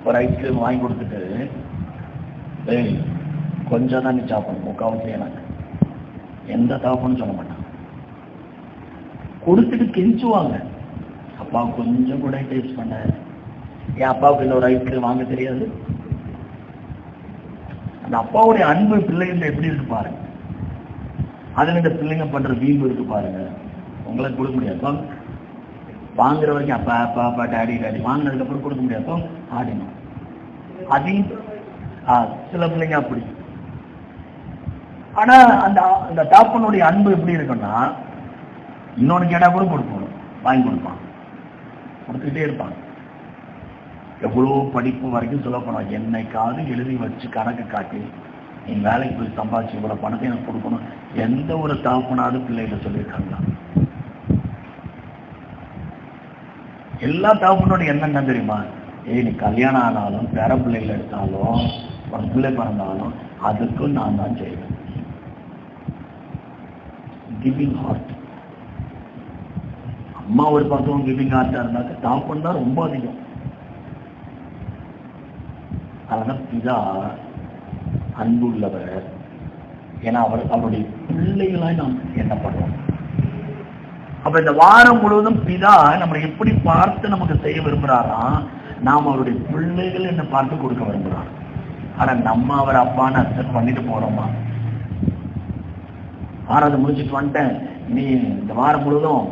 ஒரு ஐஸ்கிரீம் வாங்கி கொடுத்துட்டு, ஏய் கொஞ்சம் தான் நீ சாப்பிடணும், முக்காவாசி எனக்கு, எந்த தகப்பன்னு சொல்ல மாட்டான். கொடுத்துட்டு கெஞ்சுவாங்க, அப்பா கொஞ்சம் கூட டேஸ்ட் பண்ண. என் அப்பாவுக்கு இல்லை ஒரு ஐஸ்கிரீம் வாங்க தெரியாது. அந்த அப்பாவுடைய அன்பு பிள்ளைகள் எப்படி இருக்கு பாருங்க. அதுல இந்த பிள்ளைங்க பண்ற வீம்பு இருக்கு பாருங்க. உங்களுக்கு கொடுக்க முடியாது. வாங்குற வரைக்கும் அப்பா அப்பா அப்பா டாடி டாடி, வாங்கினதுக்கு அப்புறம் கொடுக்க முடியாது. ஆடினோம். அதையும் சில பிள்ளைங்க அப்படி. ஆனா அந்த தாப்பனுடைய அன்பு எப்படி இருக்குன்னா, இன்னொன்னு கேட்டா கூட கொடுப்போம், வாங்கி கொடுப்பான், கொடுத்துக்கிட்டே இருப்பாங்க. எவ்வளோ படிப்பு வரைக்கும் சொல்ல போனோம். என்னைக்காவது எழுதி வச்சு கணக்கு காட்டி, நீ வேலைக்கு போய் சம்பாதிச்சு இவ்வளவு பணத்தை எனக்கு கொடுக்கணும், எந்த ஒரு தாப்பனாவது பிள்ளைகளை சொல்லியிருக்காங்களா? எல்லா தாப்பனோட எண்ணம் என்ன தெரியுமா? நீ கல்யாணம் ஆனாலும், பேர பிள்ளைகள் எடுத்தாலும், ஒரு பிள்ளை பிறந்தாலும் அதுக்கும் நான் தான் செய்வேன். Giving heart. அம்மா ஒரு பக்கம் கிவிங் ஹார்ட்டா இருந்தாக்க தாப்பன் தான் ரொம்ப அதிகம். அதனால பிதா அன்பு உள்ளவர். ஏன்னா அவருடைய பிள்ளைகளாய் நாம் எண்ணப்படுறோம். அப்ப இந்த வாரம் முழுவதும் பிதா நம்மளை எப்படி பார்த்து நமக்கு செய்ய விரும்புறாரா? நாம் அவருடைய பிள்ளைகள் என்ன பார்த்து கொடுக்க விரும்புறார். ஆனா நம்ம அவர் அப்பான்னு அக்செப்ட் பண்ணிட்டு போறோமா? ஆறாவது முடிச்சுட்டு வந்துட்டேன், நீ இந்த வாரம் முழுவதும்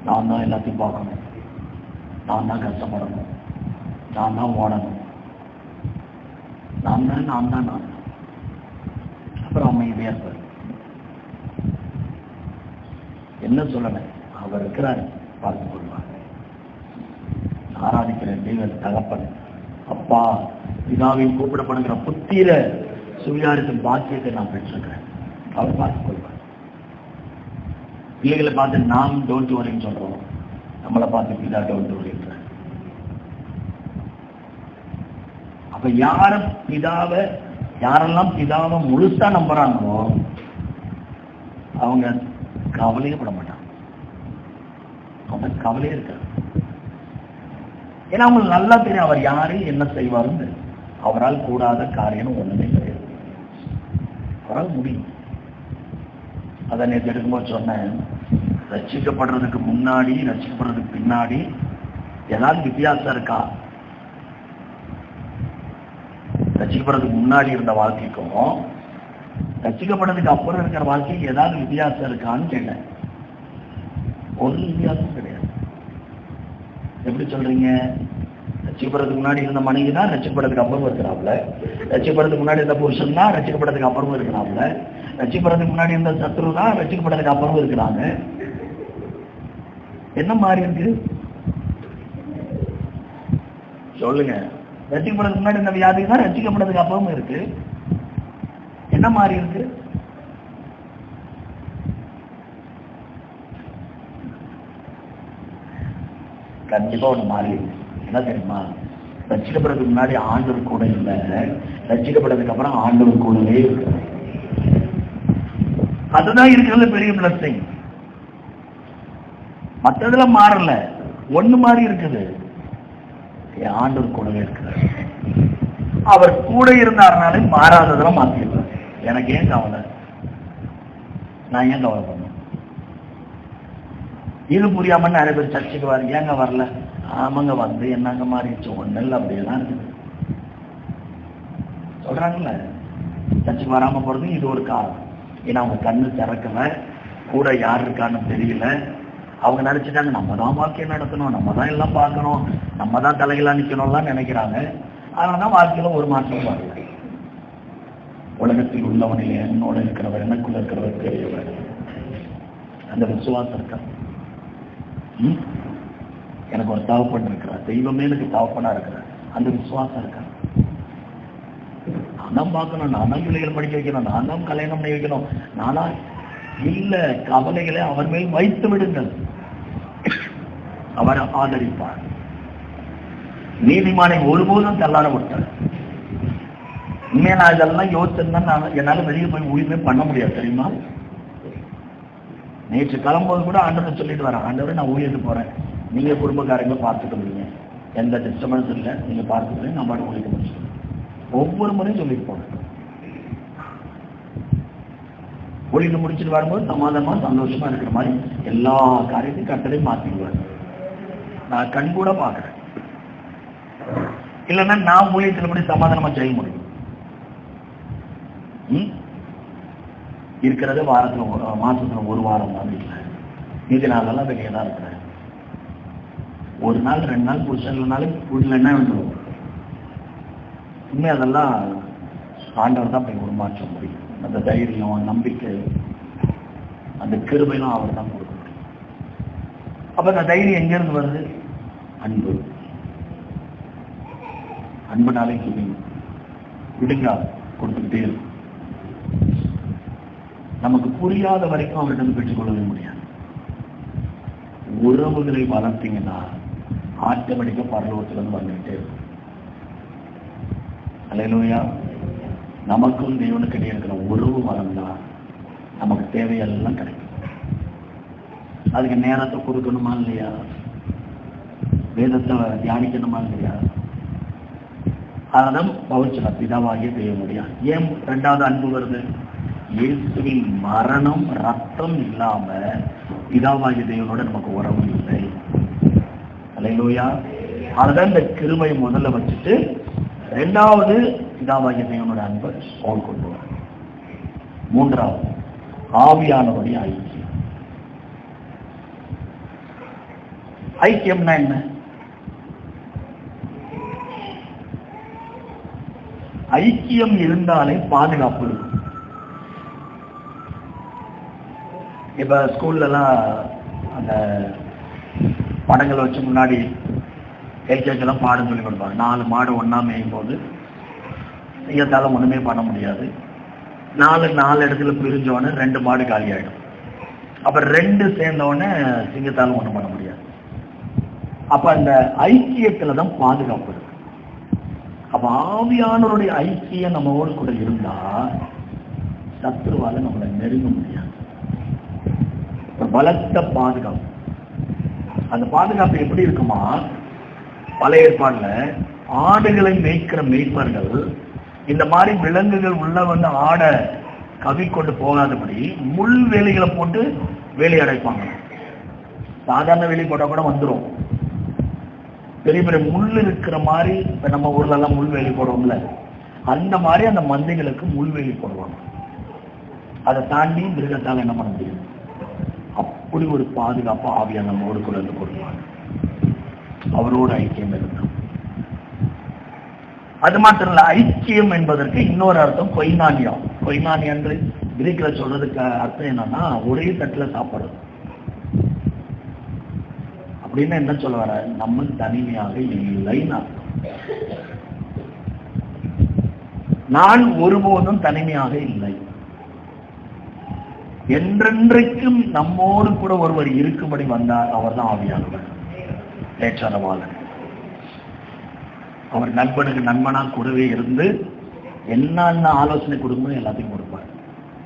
நான் தான் எல்லாத்தையும் பார்க்கணும், நான் தான் கஷ்டப்படணும், நான் தான் ஓடணும், நான் தான். அப்புறம் அமைதியா இருப்பார். என்ன சொல்லணும்? அவர் இருக்கிறார், பார்த்துக் கொள்வார். ஆராதிக்கிற தேவன் தகப்பன், அப்பா, பிதாவில் கூப்பிடப்படுகிற புத்திர சுவிகாரத்தின் பாக்கியத்தை நான் பெற்றிருக்கிறேன். அவர் பார்த்துக் கொள்வார். பிள்ளைகளை பார்த்து நாம் டோன்ட் வரின்னு சொல்றோம், நம்மளை பார்த்து பிதா டோன்ட் வரின்ற. அப்ப யாரெல்லாம் பிதாவை முழுசா நம்புறாங்களோ அவங்க கவலையப்பட மாட்டாங்க. அந்த கவலையே இருக்காது. ஏன்னா அவங்களுக்கு நல்லா தெரியும் அவர் யாரு, என்ன செய்வாருன்னு. அவரால் கூடாத காரியம் ஒண்ணுமே கிடையாது. அவரால் முடியும். அதை நேற்று எடுக்கும்போது சொன்னேன், ரட்சிக்கப்படுறதுக்கு முன்னாடி ரட்சிக்கப்படுறதுக்கு பின்னாடி ஏதாவது வித்தியாசம் இருக்கா? ரட்சிக்கப்படுறதுக்கு முன்னாடி இருந்த வாழ்க்கைக்கும் ரட்சிக்கப்படுறதுக்கு அப்புறம் இருக்கிற வாழ்க்கைக்கு ஏதாவது வித்தியாசம் இருக்கான்னு கேட்டேன். ஒரு வித்தியாசம் கிடையாது. எப்படி சொல்றீங்க? ரட்சிக்கப்படுறதுக்கு முன்னாடி இருந்த மனைவி தான் ரட்சிக்கப்படுறதுக்கு அப்புறம் இருக்கிறாப்ல, ரட்சிக்கப்படுறதுக்கு முன்னாடி இருந்த புருஷன் தான் ரட்சிக்கப்படுறதுக்கு அப்புறமும் இருக்கிறாப்ல, ரட்சிக்கப்படுறதுக்கு முன்னாடி இருந்த சத்ரு தான் ரட்சிக்கப்படுறதுக்கு அப்புறமும் இருக்கிறாங்க. என்ன மாறி இருக்கு சொல்லுங்க? ரட்சிக்கப்படுறதுக்கு முன்னாடி இந்த வியாதி தான் ரட்சிக்கப்படுறதுக்கு அப்புறமும் இருக்கு. என்ன மாறி இருக்கு? கண்டிப்பா ஒண்ணு மாறி இருக்கு. என்ன தெரியுமா? ரட்சிக்கப்படுறதுக்கு முன்னாடி ஆண்டவர் கூட இல்லை, ரட்சிக்கப்படுறதுக்கு அப்புறம் ஆண்டவர் கூடவே இருக்கு. அதுதான் இருக்கிறது பெரிய பிளஸிங். மற்றதுல மாறல, ஒண்ணு மாறி இருக்குது, ஆண்டவர் கூடவே இருக்கிறார். அவர் கூட இருந்தாருனாலே மாறாததெல்லாம் மாத்திடுவார். எனக்கு ஏன் கவலை? நான் ஏன் கவலை பண்ண? இது புரியாம நிறைய பேர் சர்ச்சைக்கு வர, ஏங்க வரல? ஆமாங்க வந்து என்னங்க மாறிடுச்சு, ஒண்ணு இல்லை, அப்படியெல்லாம் இருக்குது சொல்றாங்கல்ல. சர்ச்சைக்கு வராம போறது இது ஒரு காரணம். ஏன்னா அவங்க கண்ணு திறக்கல, கூட யார் இருக்கான்னு தெரியல. அவங்க நினைச்சிட்டாங்க நம்ம தான் வாழ்க்கையை நடத்தணும், நம்ம தான் எல்லாம் பார்க்கணும், நம்ம தான் தலைகளா நிக்கணும்லாம் நினைக்கிறாங்க. அதனாலதான் வாழ்க்கையில ஒரு மாற்றம் வரல. உலகத்தில் உள்ளவனில் என்னோட இருக்கிறவர், எனக்குள்ள இருக்கிறவர் பெரியவர். அந்த விசுவாசம் இருக்கா? எனக்கு ஒரு தகப்பன் இருக்கிறார், தெய்வமே எனக்கு தகப்பனா இருக்கிறார், அந்த விசுவாசம் இருக்கா? நான் தான் பார்க்கணும், நான் தான் பிள்ளைகள் படிக்க வைக்கணும், நான் தான் கல்யாணம் பண்ணி வைக்கணும், நானா இல்ல. கவலைகளை அவர் மேல் வைத்து விடுங்கள், அவர் ஆதரிப்பார். நீதிமானை ஒருபோதும் தள்ளாட விட்டார். உண்மையா நான் இதெல்லாம் யோசிச்சிருந்தா என்னால வெளியே போய் ஊழியமே பண்ண முடியாது தெரியுமா? நேற்று கிளம்போது கூட ஆண்டவர் சொல்லிட்டு வரேன், ஆண்டவரை நான் ஊழியத்துக்கு போறேன், நீங்க குடும்பக்காரங்க பார்த்துக்கிறீங்க, எந்த டிஸ்டர்பன்ஸ் இல்லை, நீங்க பார்த்துக்கிறீங்க, நான் பாட்டு ஊழியத்தை முடிச்சு ஒவ்வொரு முறையும் சொல்லிட்டு போனேன். ஊழியத்தை முடிச்சுட்டு வரும்போது சமாதானமா சந்தோஷமா இருக்கிற மாதிரி எல்லா காரியத்தையும் கட்டளையும் மாத்திடுவார். நான் கண் கூட பாக்குறேன். இல்லைன்னா நான் ஊழியத்தில் எப்படி சமாதானமா செய்ய முடியும்? இருக்கிறது வாரத்துல மாசத்துல ஒரு வாரம் தான் வீட்டுல, மீதி நாளெல்லாம் வெளியே தான் இருக்கிறேன். ஒரு நாள் 2 நாள் புருஷன்னாலும் வீட்டுல என்ன வேணும்? உண்மை அதெல்லாம் ஆண்டவர் தான் போய் உருமாற்ற முடியும். அந்த தைரியம், நம்பிக்கை, அந்த கிருபையெல்லாம் அவர் தான் கொடுக்க முடியும். அப்ப அந்த தைரியம் எங்க இருந்து வருது? அன்பு. அன்புனாலே சொல்லுங்க, விடுங்க, கொடுத்துக்கிட்டே இருக்கும். நமக்கு புரியாத வரைக்கும் அவர்கிட்ட பெற்றுக்கொள்ளவே முடியாது. உறவுகளை வளர்த்தீங்கன்னா ஆட்டோமேட்டிக்கா பரலோகத்துல இருந்து வந்துகிட்டே இருக்கும். அல்லேலூயா. நமக்கும் தேவனுக்கு இடையே இருக்கிற உறவு வளர்ந்தா நமக்கு தேவையெல்லாம் கிடைக்கும். அதுக்கு நேரத்தை கொடுக்கணுமா இல்லையா? வேதத்தை தியானிக்கணுமா இல்லையா? அதனால பவுல் பிதாவாகிய தேவனுடைய ஏன் 2வது அன்பு வருது? இயேசுவின் மரணம், ரத்தம் இல்லாம பிதாவாகிய தேவனோட நமக்கு உறவு இல்லை. அல்லேலூயா. அதுதான் இந்த கிருபையை முதல்ல வச்சுட்டு 2வது பிதாவாகிய தேவனோட அன்பை பவுல் கொண்டு வர. 3வது ஆவியானவருடைய ஐக்கியம். ஐக்கியம்னா என்ன? ஐக்கியம் இருந்தாலே பாதுகாப்பு இருக்கும். இப்ப ஸ்கூல்ல எல்லாம் அந்த படங்களை வச்சு முன்னாடி எல்லாம் பாடம் சொல்லி கொடுப்பாங்க. 4 மாடு ஒன்னா மேயும் போது செய்யத்தால ஒண்ணுமே பண்ண முடியாது. 4 இடத்துல பிரிஞ்சோன்னு 2 மாடு காலி ஆயிடும். அப்ப 2 சேர்ந்தோடனே சிங்கத்தால ஒண்ணும் பண்ண முடியாது. அப்ப அந்த ஐக்கியத்துலதான் பாதுகாப்பு இருக்கு. அப்ப ஆவியானவருடைய ஐக்கியம் நம்மோடு கூட இருந்தா சத்துருவால நம்மளை நெருங்க முடியாது. பலத்த பாதுகாப்பு. அந்த பாதுகாப்பு எப்படி இருக்குமா? பழைய ஏற்பாடுல ஆடுகளை மேய்க்கிற மேய்ப்பர்கள் இந்த மாதிரி விலங்குகள் உள்ள வந்து ஆடை கவி கொண்டு போகாதபடி முள் வேலிகளை போட்டு வேலி அடைப்பாங்க. சாதாரண வேலி போட்டா கூட வந்துடும். பெரிய பெரிய முள் இருக்கிற மாதிரி இப்ப நம்ம ஊர்ல எல்லாம் முள் வேலி போடுவோம்ல, அந்த மாதிரி அந்த மந்தைகளுக்கு முள் வேலி போடுவாங்க. அதை தாண்டி மிருகத்தால் என்ன பண்ண முடியும்? அப்படி ஒரு பாதுகாப்பு ஆவியா நம்மோடு கூட இருந்து கொடுப்பாங்க. அவரோட ஐக்கியம் இருக்கும். அது மாத்திரம் இல்ல, ஐக்கியம் என்பதற்கு இன்னொரு அர்த்தம் கொய்னானியம். கொய்னானியம் என்று கிரீக்ல சொல்றதுக்கு அர்த்தம் என்னன்னா ஒரே தட்டுல சாப்பிடுறது. அப்படின்னு என்ன சொல்ல வர? நம்ம தனிமையாக இல்லைன்னு அர்த்தம். நான் ஒருபோதும் தனிமையாக இல்லை. என்றென்றைக்கும் நம்மோடு கூட ஒருவர் இருக்கும்படி வந்தார். அவர் தான் ஆவியானவர், ஏற்றவாளர். அவர் நண்பனுக்கு நண்பனா கூடவே இருந்து என்னென்ன ஆலோசனை கொடுக்கணும் எல்லாத்தையும் கொடுப்பார்.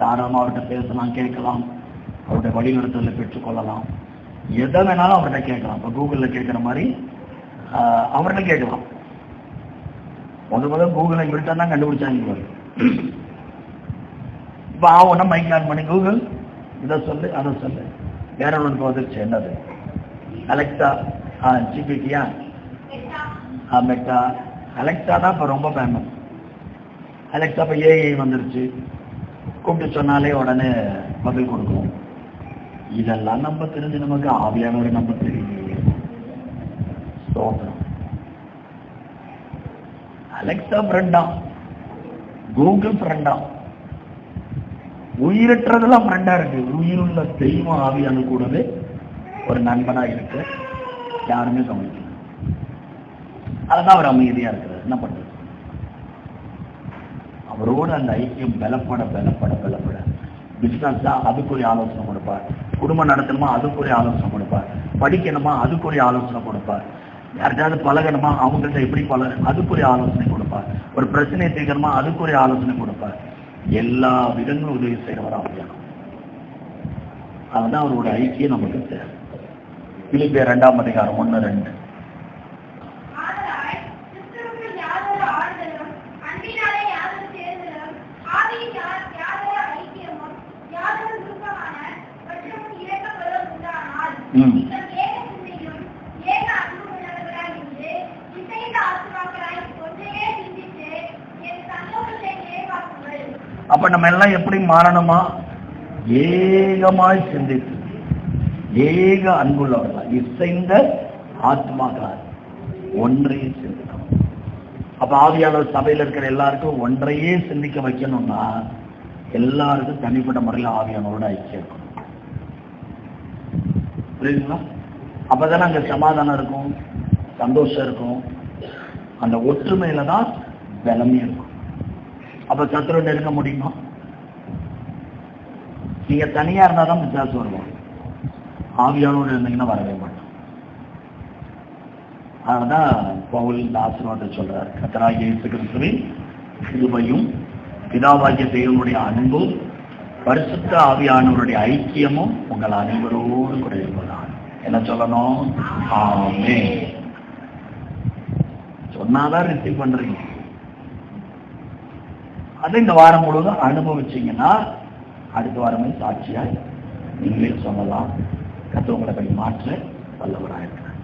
தாராளமா அவர்கிட்ட பேசலாம், கேட்கலாம், அவருடைய வழிநடத்தலை பெற்றுக்கொள்ளலாம், எதை வேணாலும் அவர்கிட்ட கேட்கலாம். இப்போ கூகுளில் கேட்குற மாதிரி அவர்கிட்ட கேட்கலாம். முதல்ல கூகுளை இவர்கிட்ட தான் கண்டுபிடிச்சாங்க. இப்போ ஆகும்னா மைக் ஆன் பண்ணி கூகுள் இதை சொல்லு அதை சொல்லு, வேற ஒன்று வந்துருச்சு. என்னது? Alexa, ஜிபிடியா, meta. அலெக்சா தான் இப்போ ரொம்ப ஃபேமஸ். அலெக்சா இப்போ ஏஐ வந்துருச்சு. கூப்பிட்டு சொன்னாலே உடனே பதில் கொடுக்கும். இதெல்லாம் நம்ம தெரிஞ்சு நமக்கு ஆவியானவரை நம்ம தெரியும். அலெக்சா ஃப்ரெண்டா, கூகுள் ஃப்ரெண்டா, உயிரற்றதெல்லாம் ஃப்ரெண்டா இருக்கு. உயிருள்ள தெய்வம் ஆவியான கூடவே ஒரு நண்பனா இருக்கு. யாருமே கவனிக்கல. அதுதான் அவர் அமைதியா இருக்கிறார். என்ன பண்றது? அவரோடு அந்த ஐக்கியம் பலப்பட பலப்பட பலப்பட பிசினஸ் தான் அதுக்குரிய ஆலோசனை கொடுப்பார். குடும்பம் நடத்தணுமா அதுக்குரிய ஆலோசனை கொடுப்பார். படிக்கணுமா அதுக்குரிய ஆலோசனை கொடுப்பார். யார்கிட்ட பழகணுமா அவங்கள்ட்ட எப்படி பழக அதுக்குரிய ஆலோசனை கொடுப்பார். ஒரு பிரச்சனையை தீர்க்கணுமா அதுக்குரிய ஆலோசனை கொடுப்பார். எல்லா விதங்களும் உதவி செய்யறவர் ஆவியானவர். அதுதான் அவரோட ஐக்கியம் நமக்கு தேவை. பிலிப்பியர் 2:1-2. அப்ப நம்ம எல்லாம் எப்படி மாறணுமா? ஏகமாய் சிந்தித்து ஏக அன்புள்ளவர்களா இசைந்த ஆத்மாக்கார் ஒன்றையே சிந்திக்கணும். அப்ப ஆவியாளர் சபையில் இருக்கிற எல்லாருக்கும் ஒன்றையே சிந்திக்க வைக்கணும்னா எல்லாருக்கும் தனிப்பட்ட முறையில் ஆவியானவரோட ஐக்கியம் இருக்கணும். புரியுதுங்களா? அப்பதானே அங்க சமாதானம் இருக்கும், சந்தோஷம் இருக்கும். அந்த ஒற்றுமையில தான் பலமே இருக்கும். அப்ப சத்துரு நெருங்க முடியுமா? நீங்க தனியா இருந்தாதான் வித்தியாசம் வருவாங்க. ஆவியானோடு இருந்தீங்கன்னா வரவே மாட்டோம். அதனாலதான் பவுல் இந்த ஆசீர்வாதத்தை சொல்றாரு. கர்த்தராகிய இயேசு கிறிஸ்துவின் கிருபையும் பிதாவாகிய தேவனுடைய அன்பும் பரிசுத்த ஆவியானவருடைய ஐக்கியமும் உங்கள் அனைவரோடு கூட இருப்பதாக. என்ன சொல்லணும்? ஆமென். சொன்னாதான் ரிசீவ் பண்றீங்க. அதை இந்த வாரம் முழுவதும் அனுபவிச்சீங்கன்னா அடுத்த வாரமே சாட்சியாய் நீங்களே சொல்லலாம். கர்த்தர் உங்களை மாற்ற வல்லவராக இருக்கிறார்.